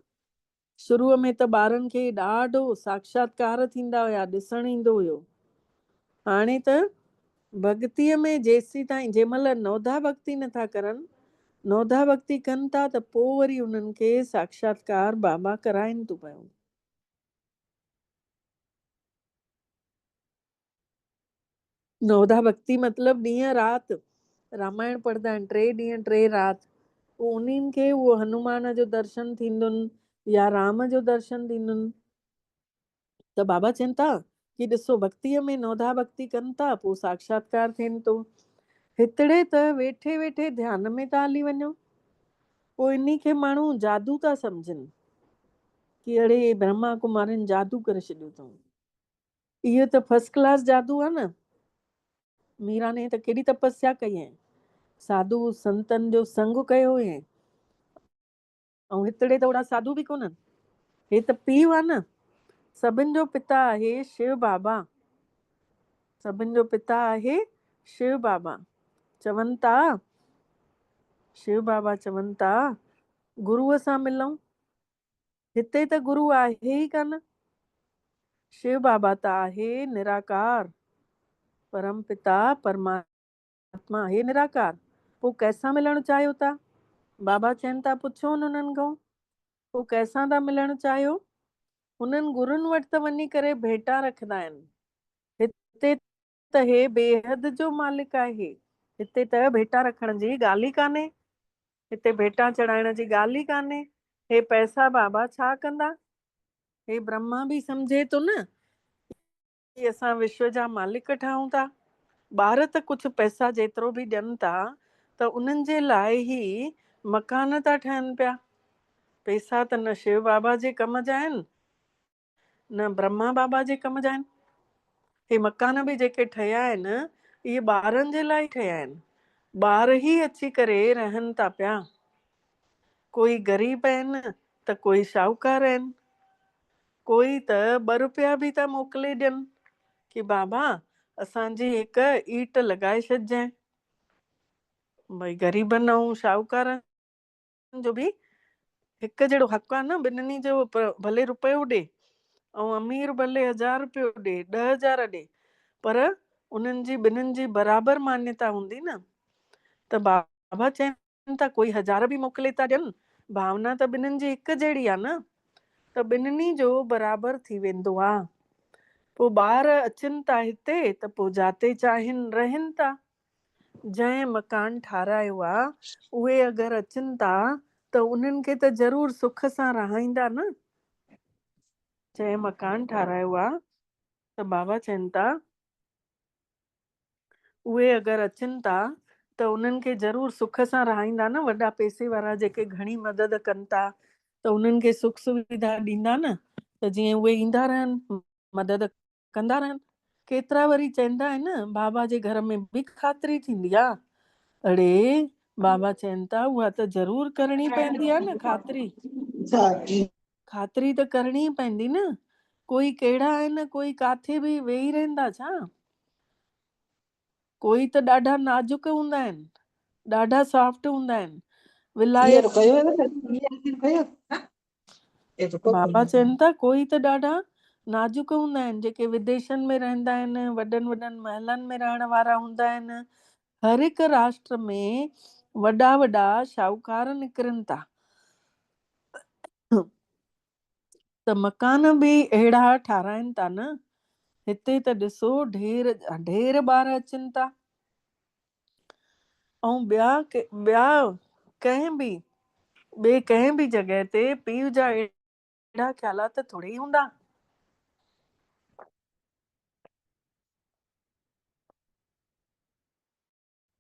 शुरूअ में त ॿारनि खे ॾाढो साक्षात्कार थींदा हुया, ॾिसणु ईंदो हुयो। हाणे त भक्तीअ में जेसीं ताईं जंहिं महिल नौधा भक्ति नथा करनि, नौधा भक्ति कनि था त पोइ वरी उन्हनि खे साक्षात्कार बाबा कराइनि थो पियो। नौधा भक्ति मतिलबु ॾींहं राति रामायण पढ़ंदा आहिनि, 3 ॾींहं 3 राति। पोइ उन्हनि खे उहो हनुमान जो दर्शन थींदुनि या राम जो दर्शन थींदुनि। त बाबा चवनि था कि ॾिसो भक्तीअ में नौधा भक्ति कनि था, पोइ साक्षात्कार थियनि थो। हितड़े त वेठे वेठे ध्यान में था हली वञो, पोइ इन्ही खे माण्हू जादू था सम्झनि कि अड़े ब्रह्मा कुमारिन जादू करे छॾियो अथऊं। इहो त फर्स्ट क्लास जादू आहे न। मीरा ने त केॾी तपस्या कई आहे, साधु संतन जो संग कयो हुयईं, ऐं हितड़े त ओड़ा साधु बि कोन्हनि। हे त पीउ आहे न, सभिनि जो पिता आहे शिव बाबा, सभिनि जो पिता आहे शिव बाबा। चवनि था, शिव बाबा चवनि था गुरूअ सां मिलूं। हिते त गुरू आहे ई कान। शिव बाबा त आहे निराकार, परम पिता परमात्मा आहे निराकार। पोइ कंहिंसां मिलणु चाहियो था? बाबा चवनि था पुछो उन्हनि खां, पोइ कंहिंसां था मिलणु चाहियो? उन्हनि गुरुनि वटि त वञी करे भेटा रखंदा आहिनि। हिते त हे बेहद जो मालिक आहे, हिते त भेटा रखण जी ॻाल्हि ई कान्हे, हिते भेटा चढ़ाइण जी ॻाल्हि ई कान्हे। हे पैसा बाबा छा कंदा? हे ब्रह्मा बि सम्झे थो न कि असां विश्व जा मालिक ठहूं था। ॿार त कुझु पैसा जेतिरो बि ॾियनि था त उन्हनि जे लाइ ई मकान था ठहनि पिया। पैसा त न शिव बाबा जे कम जा आहिनि न ब्रह्मा बाबा जे कम जा आहिनि। हे मकान बि जेके ठहिया आहिनि इहे ॿारनि जे लाइ ठहिया आहिनि। ॿार ई अची करे रहनि था पिया। कोई ग़रीब आहिनि त कोई शाहूकार आहिनि, कोई त 2 रुपया बि था मोकिले ॾियनि कि बाबा असांजी हिकु ईट लॻाए छॾिजांइ। भई ग़रीबनि ऐं शाहूकारनि जो बि हिकु जहिड़ो हक़ आहे न, ॿिन्हिनि जो भले रुपयो ॾे ऐं अमीर भले 1000 रुपयो ॾे, 10,000 ॾे, पर उन्हनि जी ॿिन्हिनि जी बराबरि मान्यता हूंदी न। त बाबा चवनि था कोई 1000 बि मोकिले था ॾियनि, भावना त ॿिन्हिनि जी हिकु जहिड़ी आहे न, त ॿिन्हिनि जो बराबरि थी वेंदो आहे। पोइ ॿार अचनि था हिते त पोइ जाते चाहिनि रहनि था। जंहिं मकान ठारायो आहे उहे अगरि अचनि था त उन्हनि खे त ज़रूरु सुख सां रहाईंदा न। जंहिं मकान ठारायो आहे त बाबा चवनि था उहे अगरि अचनि था त उन्हनि खे ज़रूरु सुख सां रहाईंदा न। वॾा पैसे वारा जेके घणी मदद कनि था त उन्हनि खे सुख सुविधा ॾींदा न, त जीअं उहे ईंदा रहनि, मदद कंदा रहनि। केतिरा वरी चवंदा आहिनि बाबा जे घर में बि ख़ातिरी थींदी आहे। अड़े बाबा चवनि था उहा त ज़रूरु करणी पवंदी आहे न ख़ातिरी। ख़ातिरी त करणी पवंदी न। कोई कहिड़ा आहिनि, कोई काथे बि वेही रहंदा छा? कोई त ॾाढा नाज़ुक हूंदा आहिनि, ॾाढा सॉफ्ट हूंदा आहिनि। विलायत बाबा चवनि था कोई त ॾाढा नाज़ुक हूंदा आहिनि, जेके विदेशनि में रहंदा आहिनि, वॾनि वॾनि महलनि में रहण वारा हूंदा आहिनि। हर हिकु राष्ट्र में वॾा वॾा शाहूकार निकिरनि था, त मकान बि अहिड़ा ठाराइनि था न। हिते त ॾिसो ढेर ढेर ॿार अचनि था, ऐं ॿिया कंहिं बि ॿिए कंहिं बि जॻह ते पीउ जा अहिड़ा ख़्यालात थोड़ी ई हूंदा।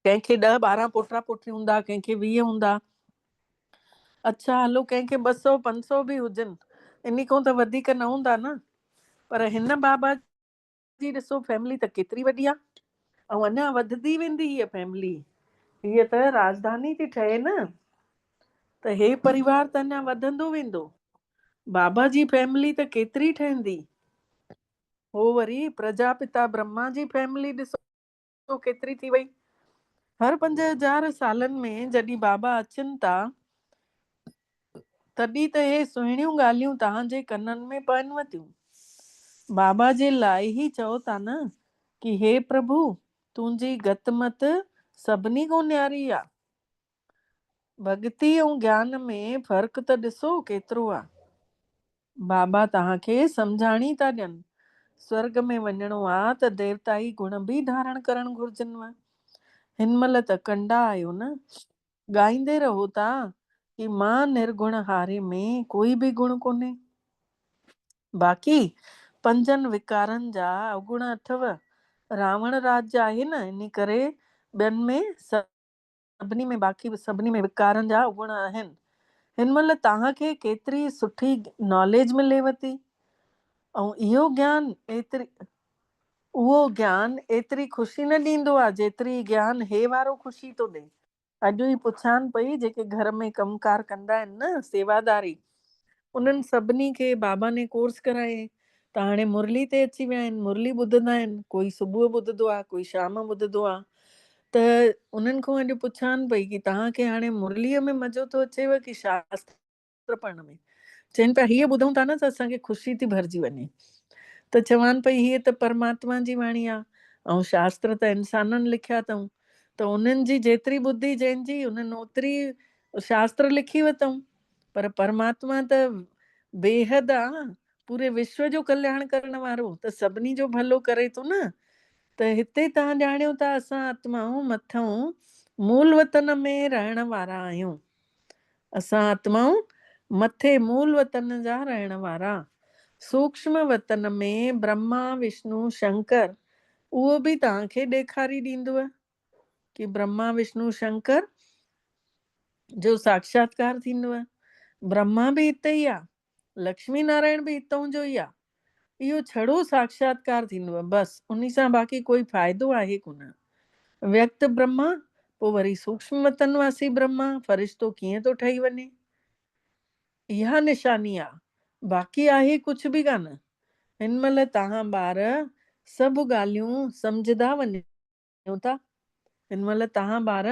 कंहिंखे 10-12 पोटा पोटी हूंदा, कंहिंखे 20 हूंदा। अच्छा हलो कंहिंखे 200-500 बि हुजनि, इन खां त वधीक न हूंदा न। पर हिन बाबा जी ॾिसो फैमिली त केतिरी वॾी आहे, ऐं अञा वधंदी वेंदी हीअ फैमिली। हीअ त राजधानी थी ठहे न, त हे परिवार त अञा वधंदो वेंदो। बाबा जी फैमिली त केतिरी ठहंदी। हो वरी प्रजापिता ब्रह्मा जी फैमिली ॾिसो केतिरी थी वई। हर 5000 सालनि में जॾहिं बाबा अचनि था तॾहिं त हे सुहिणियूं ॻाल्हियूं तव्हांजे कननि में पवनव थियूं। बाबा जे लाइ ई चओ था न कि हे प्रभु तुंहिंजी गतमत सभिनी खां न्यारी आहे। भक्ति ऐं ज्ञान में फ़र्क़ु त ॾिसो केतिरो आहे। बाबा तव्हांखे सम्झाणी था ॾियनि, स्वर्ग में वञिणो आहे त देवताई गुण बि धारण करणु घुर्जनव। हिन महिल त कंडा आहियो न, ॻाईंदे रहो था कि मां निर्गुण हारे में कोई बि गुण कोन्हे। बाक़ी 5 विकारनि जा अवगुण अथव। रावण राज्य आहे न, इन करे ॿियनि में सभिनी में बाक़ी सभिनी में विकारनि जा गुण आहिनि। हिन महिल तव्हांखे केतिरी सुठी नॉलेज मिलेव थी, ऐं इहो ज्ञान उहो ज्ञान एतिरी ख़ुशी न ॾींदो आहे जेतिरी ज्ञान हे वारो ख़ुशी थो ॾे। अॼु ई पुछान पई जेके घर में कमकार कंदा आहिनि न सेवादारी, उन्हनि सभिनी खे बाबा ने कोर्स कराए त हाणे मुरली ते अची विया आहिनि, मुरली ॿुधंदा आहिनि, कोई सुबुह ॿुधंदो आहे, कोई शाम ॿुधंदो आहे। त उन्हनि खां अॼु पुछान पई की तव्हांखे हाणे मुरलीअ में मज़ो थो अचेव की शास्त्र पढ़ण में? चवनि पिया हीअ ॿुधूं था न त असांखे ख़ुशी थी भरिजी वञे। त चवान पई हीअ त परमात्मा जी वाणी आहे ऐं शास्त्र त इंसाननि लिखिया अथऊं, त उन्हनि जी जेतिरी बुद्धि जंहिंजी उन्हनि ओतिरी शास्त्र लिखी वरितऊं, पर परमात्मा त बेहद आहे, पूरे विश्व जो कल्याण करण वारो, त सभिनी जो भलो करे थो न। त हिते तव्हां ॼाणियो था असां आत्माऊं मथऊं मूल वतन में रहण वारा आहियूं। असां आत्माऊं मथे मूल वतन जा रहण वारा। सूक्ष्म वतन में ब्रह्मा विष्णु शंकर उहो बि तव्हांखे ॾेखारी ॾींदव कि ब्रह्मा विष्णु शंकर जो साक्षात्कार थींदव। ब्रह्मा बि हिते ई आहे, लक्ष्मी नारायण बि हितां जो ई आहे। इहो छड़ो साक्षात्कार थींदव, बसि उन सां बाक़ी कोई फ़ाइदो आहे कोन। व्यक्त ब्रह्मा, पोइ वरी सूक्ष्म वतन वासी ब्रह्मा, फ़रिश्तो कीअं थो ठही वञे, इहा निशानी आहे, बाक़ी आहे कुझु बि कान। हिन महिल तव्हां ॿार सभु ॻाल्हियूं सम्झंदा वञो था, हिन महिल तव्हां ॿार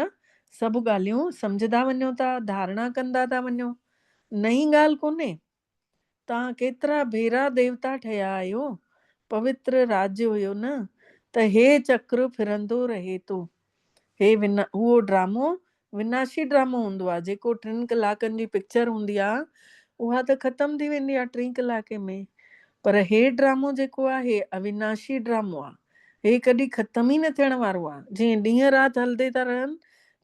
सभु ॻाल्हियूं सम्झंदा वञो था, धारणा कंदा था वञो। नई ॻाल्हि कोन्हे, तव्हां केतिरा भेरा देवता ठहिया आहियो, पवित्र राज्य हुयो न, त हे चक्र फिरंदो रहे थो। हे उहो ड्रामो विनाशी ड्रामो हूंदो आहे, जेको 3 कलाकनि जी पिक्चर हूंदी आहे उहा त ख़तम थी वेंदी आहे 3 कलाके में, पर हे ड्रामो जेको आहे हे अविनाशी ड्रामो आहे, हे कॾहिं ख़तम ई न थियण वारो आहे। जीअं ॾींहं राति हलंदे था रहनि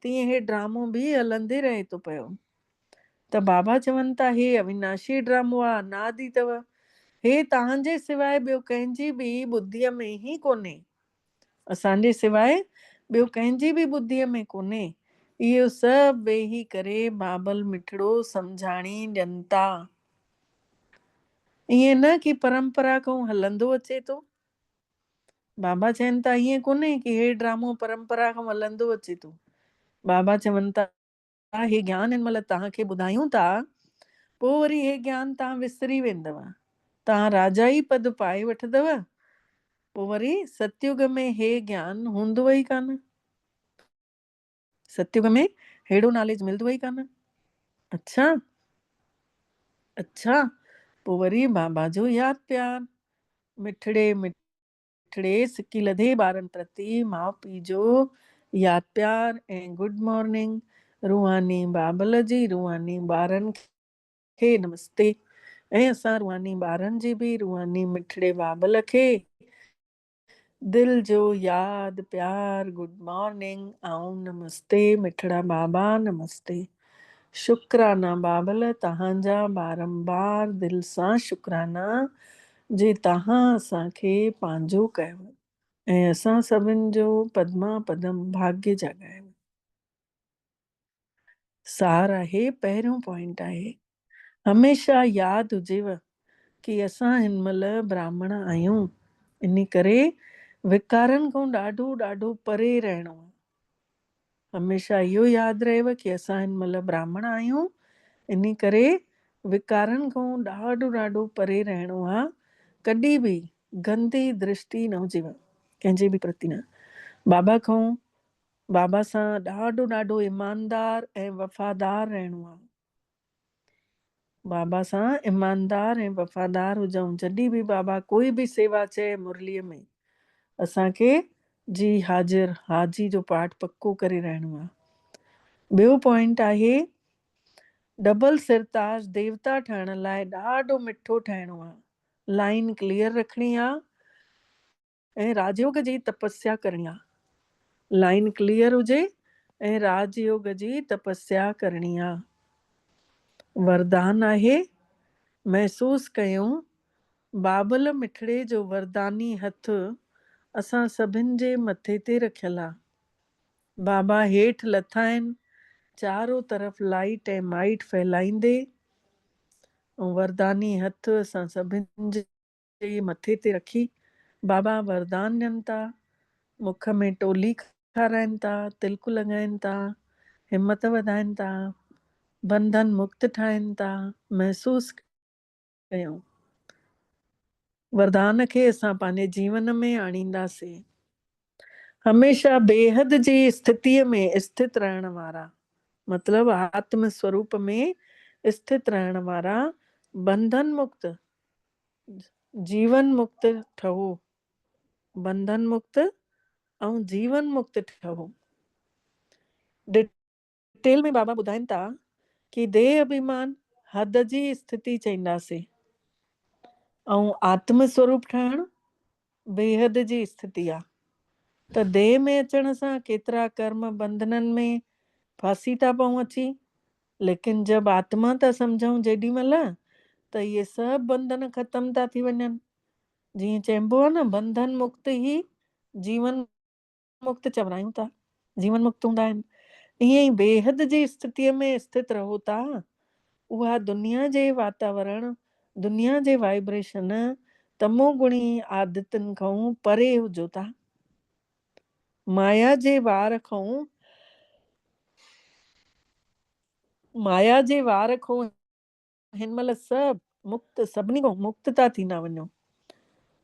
तीअं हे ड्रामो बि हलंदे रहे थो पियो। त बाबा चवनि था हे अविनाशी ड्रामो आहे, नादी अथव, हे तव्हांजे सवाइ ॿियो कंहिंजी बि ॿुद्धीअ में ई कोन्हे, असांजे सवाइ ॿियो कंहिंजी बि ॿुद्धीअ में कोन्हे। इहो सभु वेही करे बाबल मिठड़ो सम्झाणी ॾियनि था। ईअं न कि परंपरा खां हलंदो अचे थो, बाबा चवनि था ईअं कोन्हे कि हे ड्रामो परंपरा खां हलंदो अचे थो। बाबा चवनि था हे ज्ञान हिन महिल तव्हांखे ॿुधायूं था, पोइ वरी हे ज्ञान तव्हां विसरी वेंदव, तव्हां राजा ई पद पाए वठंदव, पोइ वरी सतयुग में हे ज्ञान हूंदो ई कान, सतयुग में हेड़ो नॉलेज मिलंदो ई कान। अच्छा अच्छा, पोइ वरी बाबा जो यादि प्यार, मिठड़े मिठड़े सिकी लधे ॿारनि प्रति माउ पीउ जो यादि प्यार ऐं गुड मॉर्निंग। रूहानी बाबल जी रूहानी ॿारनि खे नमस्ते, ऐं असां रूहानी ॿारनि जी बि रूहानी मिठड़े बाबल खे दिल जो यादि प्यार, गुड मॉर्निंग ऐं नमस्ते। मिठड़ा बाबा नमस्ते। शुक्राना बाबल तव्हांजा बारंबार दिलि सां शुक्राना जे तव्हां असांखे पंहिंजो कयो ऐं असां सभिनि जो पदमा पदम भाग्य जगायो। सार आहे, पहिरियों पॉइंट आहे, हमेशह यादि हुजेव कि असां हिन महिल ब्राह्मण आहियूं, इन करे विकारनि खां ॾाढो ॾाढो परे रहणो आहे। हमेशह इहो यादि रहेव कि असां हिन महिल ब्राह्मण आहियूं, इन करे विकारनि खां ॾाढो ॾाढो परे रहणो आहे। कॾहिं बि गंदी दृष्टि न हुजेव कंहिंजे बि प्रति न। बाबा खां बाबा सां ॾाढो ॾाढो ईमानदार ऐं वफ़ादार रहणो आहे। बाबा सां ईमानदार ऐं वफ़ादार हुजऊं। जॾहिं बि बाबा कोई बि सेवा चए मुरलीअ में, असांखे जी हाज़िर हाजी जो पाठ पक्को करे रहणो आहे। ॿियो पॉइंट आहे, डबल सिरताज देवता ठहण लाइ ॾाढो मिठो ठहिणो आहे, लाइन क्लियर रखणी आहे ऐं राजयोग जी तपस्या करणी आहे। लाइन क्लियर हुजे ऐं राजयोग जी तपस्या करणी आहे। वरदान आहे, महसूस कयूं बाबल मिठड़े जो वरदानी हथ असां सभिनि जे मथे ते रखियल आहे। बाबा हेठि लथा आहिनि, चारों तरफ़ लाइट ऐं माइट फैलाईंदे ऐं वरदानी हथ असां सभिनि जे मथे ते रखी बाबा वरदान ॾियनि था। मुख में टोली खाराइनि था, तिलक लॻाइनि था, हिम्मत वधाइनि था, बंधन मुक्त ठाहिनि था। महसूस कयूं वरदान खे असां पंहिंजे जीवन में आणींदासीं। हमेशा बेहद जी स्थितिअ में स्थित रहण वारा, मतलब आत्म स्वरूप में स्थित रहण वारा, बंधन मुक्त, जीवन मुक्त ठहो। बंधन मुक्त ऐं जीवन मुक्त ठहो। डिटेल में बाबा ॿुधाइनि था कि देह अभिमान हद जी स्थिति चईंदासीं ऐं आत्म स्वरूप ठहण बेहद जी स्थिति आहे। त देह में अचण सां केतिरा कर्म बंधननि में फासी था पऊं अची, लेकिन जब आत्मा था सम्झूं जेॾी महिल त इहे सभु बंधन ख़तम था थी वञनि। जीअं चइबो आहे न, बंधन मुक्त ही जीवन मुक्त चवरायूं था, जीवन मुक्त हूंदा आहिनि। ईअं ई बेहद जी स्थितिअ में स्थित रहो था, उहा दुनिया जे वातावरण, दुनिया जे वाइब्रेशन, तमोगुणी आदतुनि खां परे हुजो था। माया जे वार खां हिन महिल सभु मुक्त, सभिनी खां मुक्त था थींदा वञो।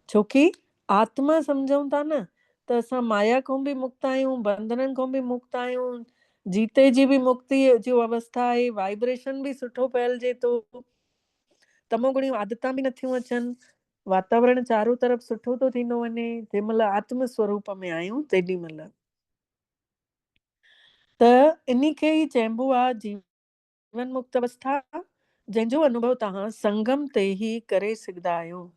छोकी आत्मा सम्झूं था न त असां माया खां बि मुक्त आहियूं, बंधननि खां बि मुक्त आहियूं, जीते जी बि मुक्ति जो अवस्था आहे, वाइब्रेशन बि सुठो फैलिजे थो, तमोगुणियूं आदतां बि नथियूं अचनि, वातावरण चारों तरफ़ सुठो थो थींदो वञे। जंहिं महिल आत्म स्वरूप में आहियूं तेॾी महिल त इन खे ई चइबो आहे जीवन मुक्त अवस्था, जंहिंजो अनुभव तव्हां संगम ते ही करे सघंदा आहियो।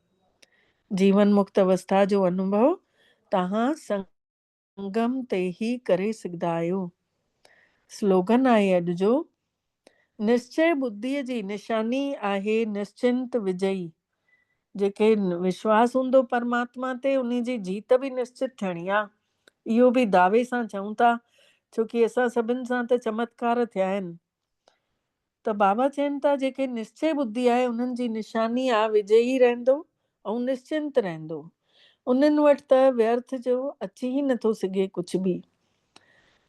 जीवन मुक्त अवस्था जो अनुभव तव्हां संगम ते ही करे सघंदा आहियो। स्लोगन आहे अॼु जो, निश्चय बुद्धीअ जी निशानी आहे निश्चिंत विजयी। जेके विश्वास हूंदो परमात्मा ते, उन जी जीत बि निश्चित थियणी आहे। इहो बि दावे सां चऊं था, छोकी असां सभिनि सां त चमत्कार थिया आहिनि। त बाबा चवनि था जेके निश्चय बुद्धि आहे उन्हनि जी निशानी आहे विजयी रहंदो ऐं निश्चिंत रहंदो। उन्हनि वटि त व्यर्थ जो अची ई नथो सघे कुझु बि।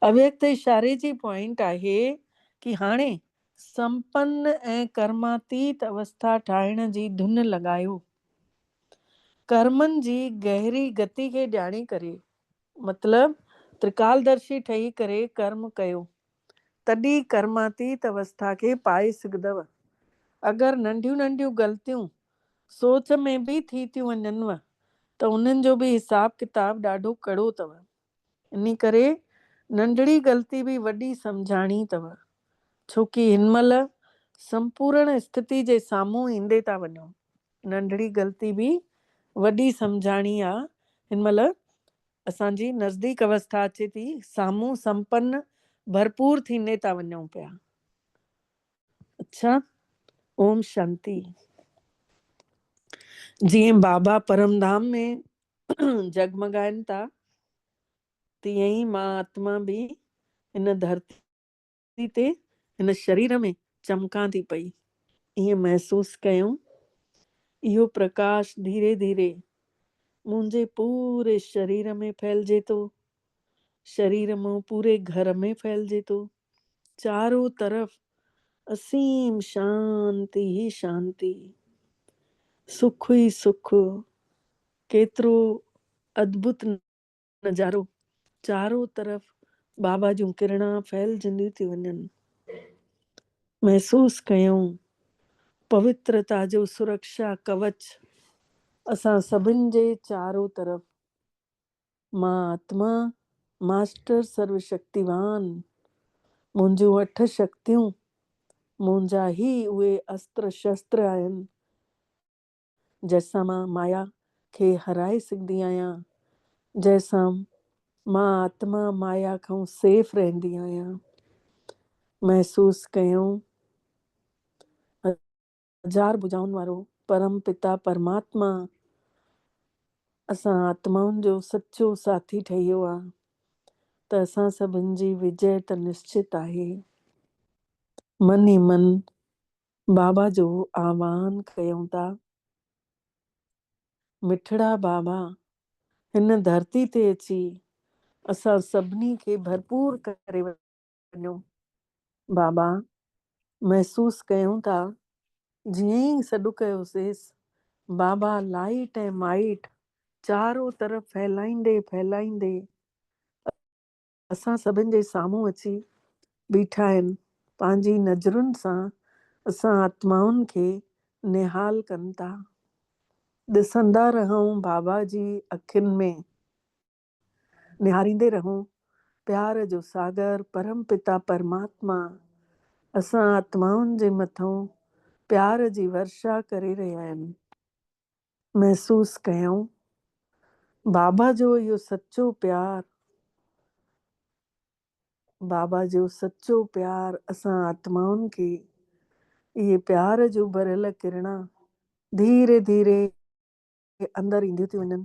अव्यक्त इशारे जी पॉइंट आहे कि हाणे संपन्न ऐं कर्मातीत अवस्था ठाहिण जी धुन लॻायो। कर्मनि जी गहरी गति खे ॼाणी करे, मतलब त्रिकालदर्शी ठही करे कर्म कयो, तॾहिं कर्मातीत अवस्था खे पाए सघंदव। अगरि नंढियूं नंढियूं ग़लतियूं सोच में बि थी थियूं वञनव त उन्हनि जो बि हिसाब किताब ॾाढो कड़ो अथव। इन करे नंढड़ी ग़लती बि वॾी सम्झाणी अथव, छोकी हिन महिल संपूर्ण स्थिति जे साम्हूं ईंदे था वञो। नंढड़ी ग़लती बि वॾी सम्झाणी आहे। हिन महिल असांजी नज़दीक अवस्था अचे थी, साम्हूं संपन्न भरपूर थींदे था वञूं पिया। अच्छा, ओम शांति। जीअं बाबा परमधाम में जगमगाइनि था, तीअं ई मां आत्मा बि हिन धरती ते, हिन शरीर में चमकां थी पई। ईअं महसूस कयूं। इहो प्रकाश धीरे धीरे मुंहिंजे पूरे शरीर में फैलिजे थो, शरीर मां पूरे घर में फैलिजे थो। चारों तरफ असीम शांति ही शांति, सुख ही सुख। केतिरो अद्भुत नज़ारो। चारों तरफ बाबा जूं किरणा फैलजंदियूं थी वञनि। महसूस कयूं पवित्रता जो सुरक्षा कवच असां सभिनि जे चारों तरफ। मां आत्मा मास्टर सर्वशक्तिवान, मुंहिंजूं 8 शक्तियूं, मुंहिंजा ही उहे अस्त्र शस्त्र आहिनि जंहिंसां मां माया खे हराए सघंदी आहियां, जंहिंसां मां आत्मा माया खां सेफ रहंदी आहियां। महसूस कयूं हज़ार भुजाउनि वारो परम पिता परमात्मा असां आत्माउनि जो सच्चो साथी ठही वियो आहे। त असां सभिनि जी विजय त निश्चित आहे। मन ई मन बाबा जो आह्वान कयूं था। मिठड़ा बाबा हिन धरती ते अची असां सभिनी खे भरपूर करे वञो। बाबा महसूस कयूं था जीअं ई सॾु कयोसीं बाबा लाइट ऐं माइट चारों तरफ़ फैलाईंदे फैलाईंदे असां सभिनि जे साम्हूं अची बीठा आहिनि। पंहिंजी नज़रुनि सां असां आत्माउनि खे निहाल कनि था। ॾिसंदा रहूं बाबा जी अखियुनि में, निहारींदे रहूं प्यार जो सागर परम पिता परमात्मा असां आत्माउनि जे मथां प्यार जी वर्षा करे रहिया आहिनि। महसूस कयूं बाबा जो इहो सच्चो प्यार, बाबा जो सच्चो प्यार असां आत्माउनि खे इहे प्यार जो भरियल किरणा धीरे धीरे अंदरि ईंदियूं थी वञनि।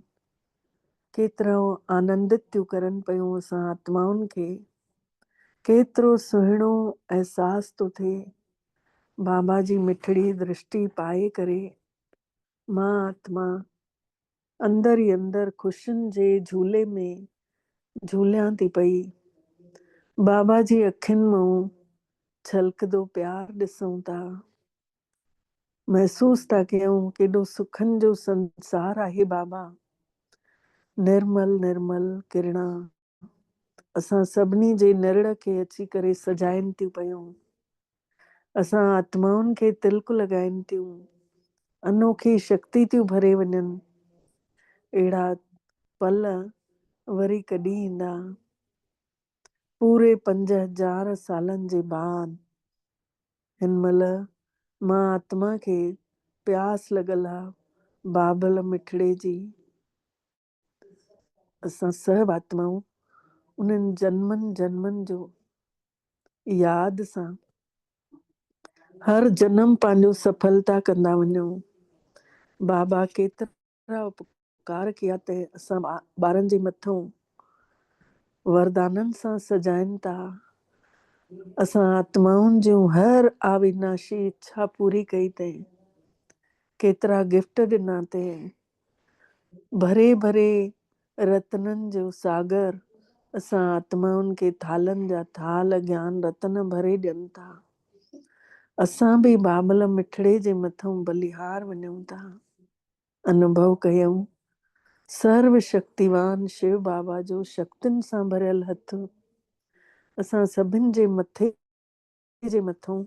केतिरो आनंदित थियूं करनि पियूं असां आत्माउनि खे। केतिरो सुहिणो अहसास थो थिए बाबा जी मिठड़ी दृष्टि पाए करे। मां आत्मा अंदरि ई अंदरि ख़ुशियुनि जे झूले में झूलियां थी पई। बाबा जी अखियुनि मां छलकदो प्यार ॾिसूं था। महसूस था कयूं केॾो सुखनि जो संसार आहे बाबा। निर्मल निर्मल किरणा असां सभिनी जे निर्ड़ खे अची करे सजाइनि थियूं पियूं। असां आत्माउनि खे तिलक लॻाइनि थियूं। अनोखी शक्ति थियूं भरे वञनि। अहिड़ा पल वरी कॾहिं ईंदा? पूरे 5000 सालनि जे बाद हिन महिल मां आत्मा खे प्यास लॻल आहे बाबल मिठड़े जी। असां सभु आत्माऊं उन्हनि जन्मनि जन्मनि जो यादि सां हर जन्म पंहिंजो सफलता कंदा वञूं। बाबा केतिरा उपकार कया अथई असां ॿारनि जे मथां वरदाननि सां सजाइनि था। असां आत्माउनि जूं हर अविनाशी इच्छा पूरी कई अथई। केतिरा गिफ्ट ॾिना अथई। भरे भरे रत्ननि जो सागर असां आत्माउनि खे थालनि जा थाल ज्ञान रत्न भरे ॾियनि था। असां बि बाबल मिठड़े जे मथां बलिहार वञूं था। अनुभव कयूं सर्व शक्तिवान शिव बाबा जो शक्तियुनि सां भरियल हथ असां सभिनि जे मथे जे मथां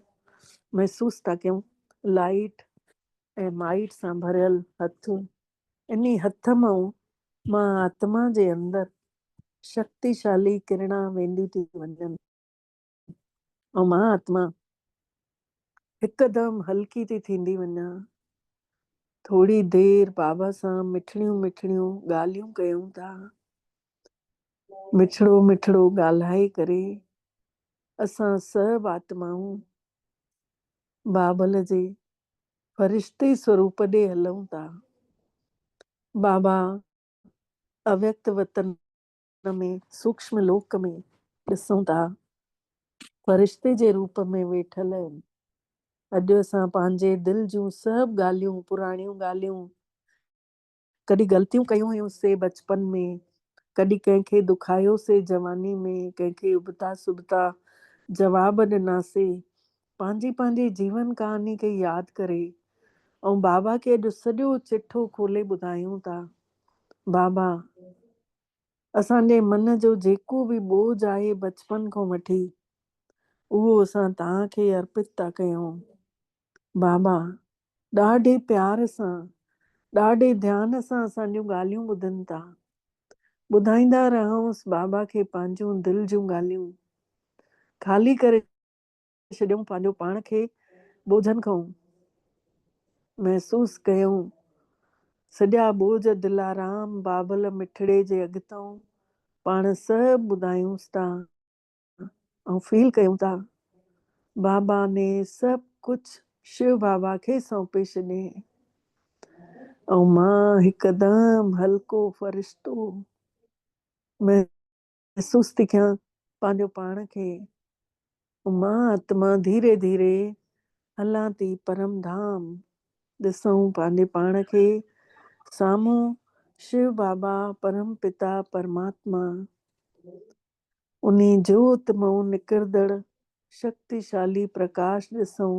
महसूस था कयूं। लाइट ऐं माइट सां भरियल हथ। इन हथ मां मां आत्मा जे अंदरि शक्तिशाली किरणा वेंदी थी वञनि ऐं मां आत्मा हिकदमि हल्की थी थींदी वञा। थोड़ी देर बाबा सां मिठड़ियूं मिठड़ियूं ॻाल्हियूं कयूं था। मिठड़ो मिठड़ो ॻाल्हाए करे असां सभु आत्माऊं बाबल जे फरिश्ते स्वरूप ॾे हलूं था। बाबा अव्यक्त वतन में सूक्ष्म लोक में ॾिसूं था फरिश्ते जे रूप में वेठल आहिनि। अॼु असां पंहिंजे दिलि जूं सभु ॻाल्हियूं पुराणियूं ॻाल्हियूं कॾहिं ग़लतियूं कयूं हुयूंसीं बचपन में, कॾहिं कंहिंखे दुखायोसीं जवानी में, कंहिंखे उबता सुबता जवाब ॾिनासीं। पंहिंजी पंहिंजी जीवन कहानी खे यादि करे ऐं बाबा खे अॼु सॼो चिठो खोले ॿुधायूं था। बाबा असांजे मन जो जेको बि बोझ आहे बचपन खां वठी उहो असां तव्हांखे अर्पित था कयूं। बाबा ॾाढे प्यार सां ॾाढे ध्यान सां असांजूं ॻाल्हियूं ॿुधनि था। ॿुधाईंदा रहूंसि बाबा खे पंहिंजूं दिलि जूं ॻाल्हियूं। ख़ाली करे छॾियूं पंहिंजो पाण खे बोझनि खां। महसूस कयूं सॼा बोझ दिलाराम बाबल मिठड़े जे अॻितां पाण सभु ॿुधायूंसि था ऐं फील कयूं था बाबा ने सभु कुझु शिव बाबा खे सौंपे छॾियईं ऐं मां हिकदमि हल्को फ़रिश्तो महसूस थी कयां पंहिंजो पाण खे मां आत्मा धीरे धीरे हलां थी परम धाम। ॾिसूं पंहिंजे पाण खे साम्हूं शिव बाबा परम पिता परमात्मा उन्ही जोत मां निकिरंदड़ शक्तिशाली प्रकाश ॾिसूं।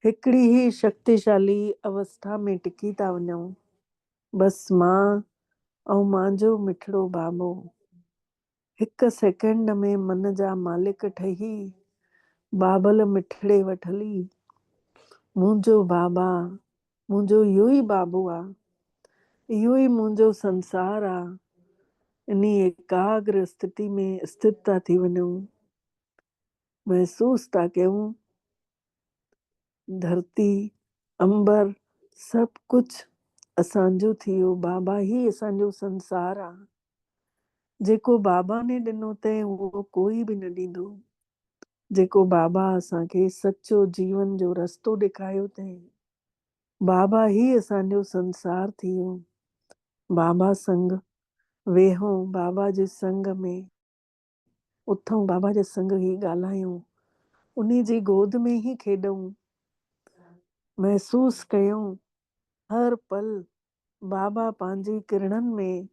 हिकिड़ी ही शक्तिशाली अवस्था में टिकी था वञूं। बसि मां ऐं मुंहिंजो मिठड़ो बाबो हिकु सेकेंड में मन जा मालिक ठही बाबल मिठड़े वटि हली। मुंहिंजो बाबा मुंहिंजो इहो ई बाबो आहे, इहो ई मुंहिंजो संसार आहे। इन एकाग्र स्थिति में स्थित था थी वञूं। महसूस था कयूं धरती अंबर सभु कुझु असांजो थी वियो। बाबा ही असांजो संसार आहे। जेको बाबा ने ॾिनो अथई उहो कोई बि न ॾींदो। जेको बाबा असांखे सचो जीवन जो रस्तो ॾेखारियो अथई, बाबा ही असांजो संसार थी वियो। बाबा संग वेहूं, बाबा जे संग में उथूं, बाबा जे संग ही ॻाल्हायूं, उन्ही जी गोद में ही खेॾूं। महसूस कयूं हर पल बाबा पंहिंजी किरणनि में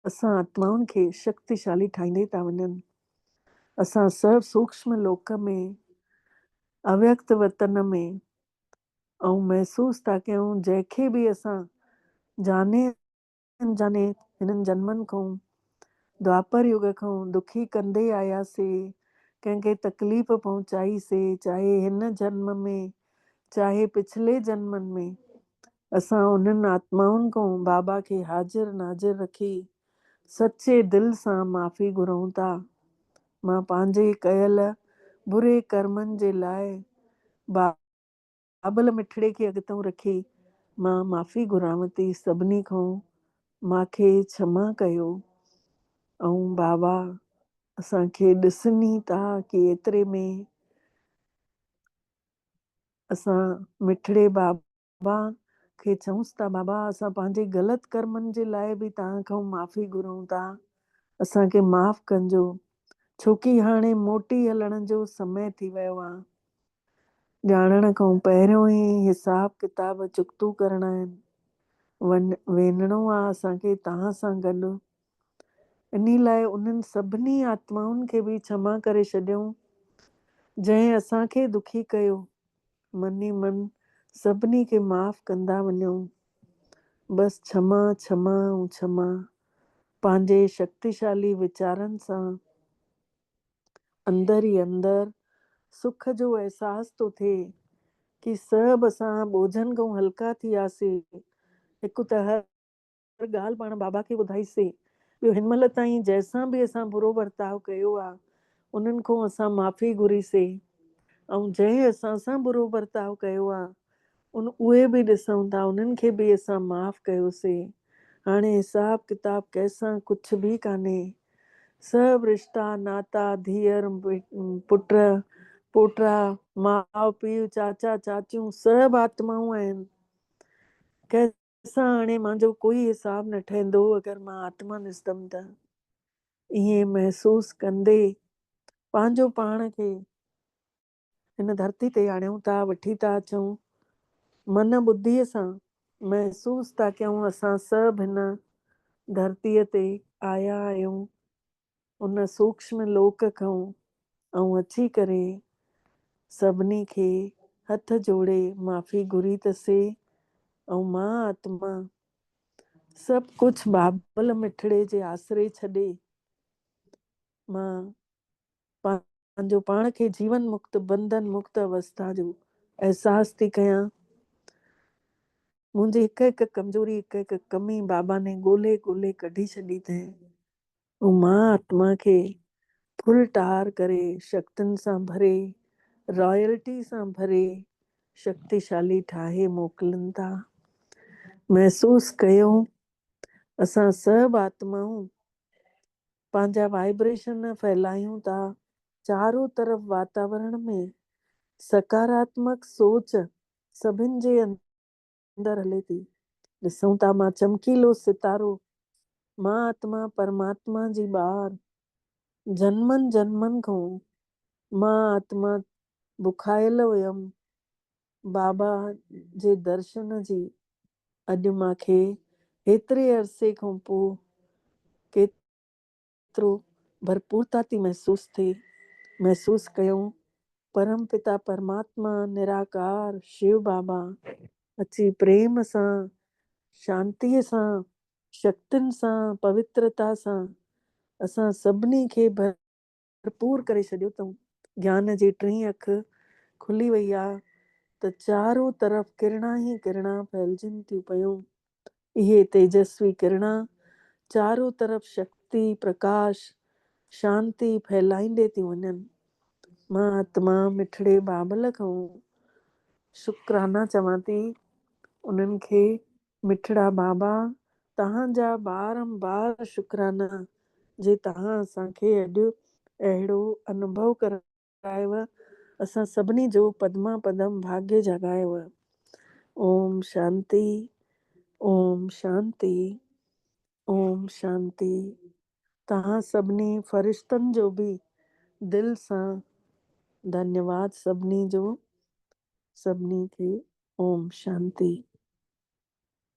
असां आत्माउनि खे शक्तिशाली ठाहींदे था वञनि। असां सभु सूक्ष्म लोक में अव्यक्त वतन में ऐं महसूस था कयूं जंहिंखे बि असां जाने अनजाने हिननि जन्मनि खां द्वापर युग खां दुखी कंदे आयासीं, कंहिंखे तकलीफ़ पहुचाईसीं, चाहे हिन जन्म में चाहे पिछले जन्मनि में। असां उन्हनि आत्माउनि खां बाबा खे हाज़िर नाज़िर रखी सचे दिल सां माफ़ी घुरूं था। मां पंहिंजे कयल बुरे कर्मनि जे लाइ बाबल मिठड़े खे अॻितो रखी मां माफ़ी घुरांव थी सभिनी खां। मूंखे क्षमा कयो। ऐं बाबा असांखे ॾिसनि था कि एतिरे में असां मिठड़े बाबा खे चऊंसि था, बाबा असां पंहिंजे ग़लति कर्मनि जे लाइ बि तव्हां खां माफ़ी घुरूं था, असांखे माफ़ कजो। छोकी हाणे मोटी हलण जो समय थी वियो आहे। ॼाणण खां पहिरियों ई हिसाब किताब चुकतू करणा आहिनि। वञिणो आहे असांखे तव्हां सां गॾु। इन लाइ उन्हनि सभिनी आत्माउनि खे बि क्षमा करे छॾियूं जंहिं असांखे दुखी कयो। मन ई मन सभिनी खे माफ़ कंदा वञूं। बसि क्षमा क्षमा ऐं क्षमा। पंहिंजे शक्तिशाली वीचारनि सां अंदर ई अंदर सुख जो अहसास थो थिए कि सभु असां बोझनि खां हल्का थी वियासीं। हिकु त हर ॻाल्हि पाण बाबा खे ॿुधाईसीं। ॿियो हिन महिल ताईं जंहिंसां बि असां बुरो बर्ताव कयो आहे उन्हनि खां असां माफ़ी घुरीसीं। ऐं जंहिं असां सां बुरो बर्ताव कयो आहे उहे बि ॾिसूं था, उन्हनि खे बि असां माफ़ कयोसीं। हाणे हिसाब किताब कंहिंसां कुझु बि कान्हे। सभु रिश्ता नाता धीअर पुट पोटा माउ पीउ चाचा चाचियूं सभु आत्माऊं आहिनि। कंहिंसां हाणे मुंहिंजो कोई हिसाब न ठहंदो अगरि मां आत्मा ॾिसंदमि त। ईअं महसूस कंदे पंहिंजो पाण खे हिन धरती ते आणियूं था, वठी था अचूं। मन ॿुद्धीअ सां महसूस था कयूं असां सभु हिन धरतीअ ते आया आहियूं उन सूक्ष्म लोक खां। ऐं अची करे सभिनी खे हथ जोड़े माफ़ी घुरी अथसीं। ऐं मां आत्मा सभु कुझु बाबल मिठड़े जे आसरे छॾे मां पंहिंजो पाण खे जीवन मुक्त बंधन मुक्त अवस्था जो एहसास थी कयां। मुंहिंजी हिकु हिकु कमज़ोरी हिकु हिकु कमी बाबा ने ॻोल्हे ॻोल्हे कढी छॾी अथई। ऐं मां आत्मा खे फुल टार करे शक्तियुनि सां भरे रॉयल्टी सां भरे शक्तिशाली ठाहे मोकिलनि था। महसूस कयूं असां सभु आत्माऊं पंहिंजा वाइब्रेशन फैलायूं था चारों तरफ़ वातावरण में। सकारात्मक सोच सभिनि जे अंदर हले थी। ॾिसूं था मां चमकीलो सितारो मां आत्मा परमात्मा जी ॿार जन्मनि जन्मनि खां मां आत्मा बुखायल हुयमि बाबा जे दर्शन जी। अॼु मूंखे हेतिरे अरसे खां पोइ केतिरो भरपूरता थी महसूस कयूं परम पिता परमात्मा निराकार शिव बाबा अची प्रेम सां शांतीअ सां शक्तियुनि सां पवित्रता सां असां सभिनी खे भरपूर करे छॾियो अथऊं। ज्ञान जी टीं अख खुली वई आहे त चारों तरफ़ किरणा ई किरणा फैलजनि थियूं पयूं। इहे तेजस्वी किरणा चारों तरफ़ शक्ति प्रकाश शांति फैलाईंदे थी वञनि। मां आत्मा मिठड़े बाबल खां शुक्राना चवां थी उन्हनि खे मिठड़ा बाबा तव्हांजा बारंबार शुक्राना जे तव्हां असांखे अॼु अहिड़ो अनुभव करायव असां सभिनी जो पदमा पदम भाग्य जगायव। ओम शांति ओम शांति ओम शांति। तव्हां सभिनी फ़रिश्तनि जो बि दिल सां धन्यवाद सभिनी जो। सभिनी खे ओम शांति।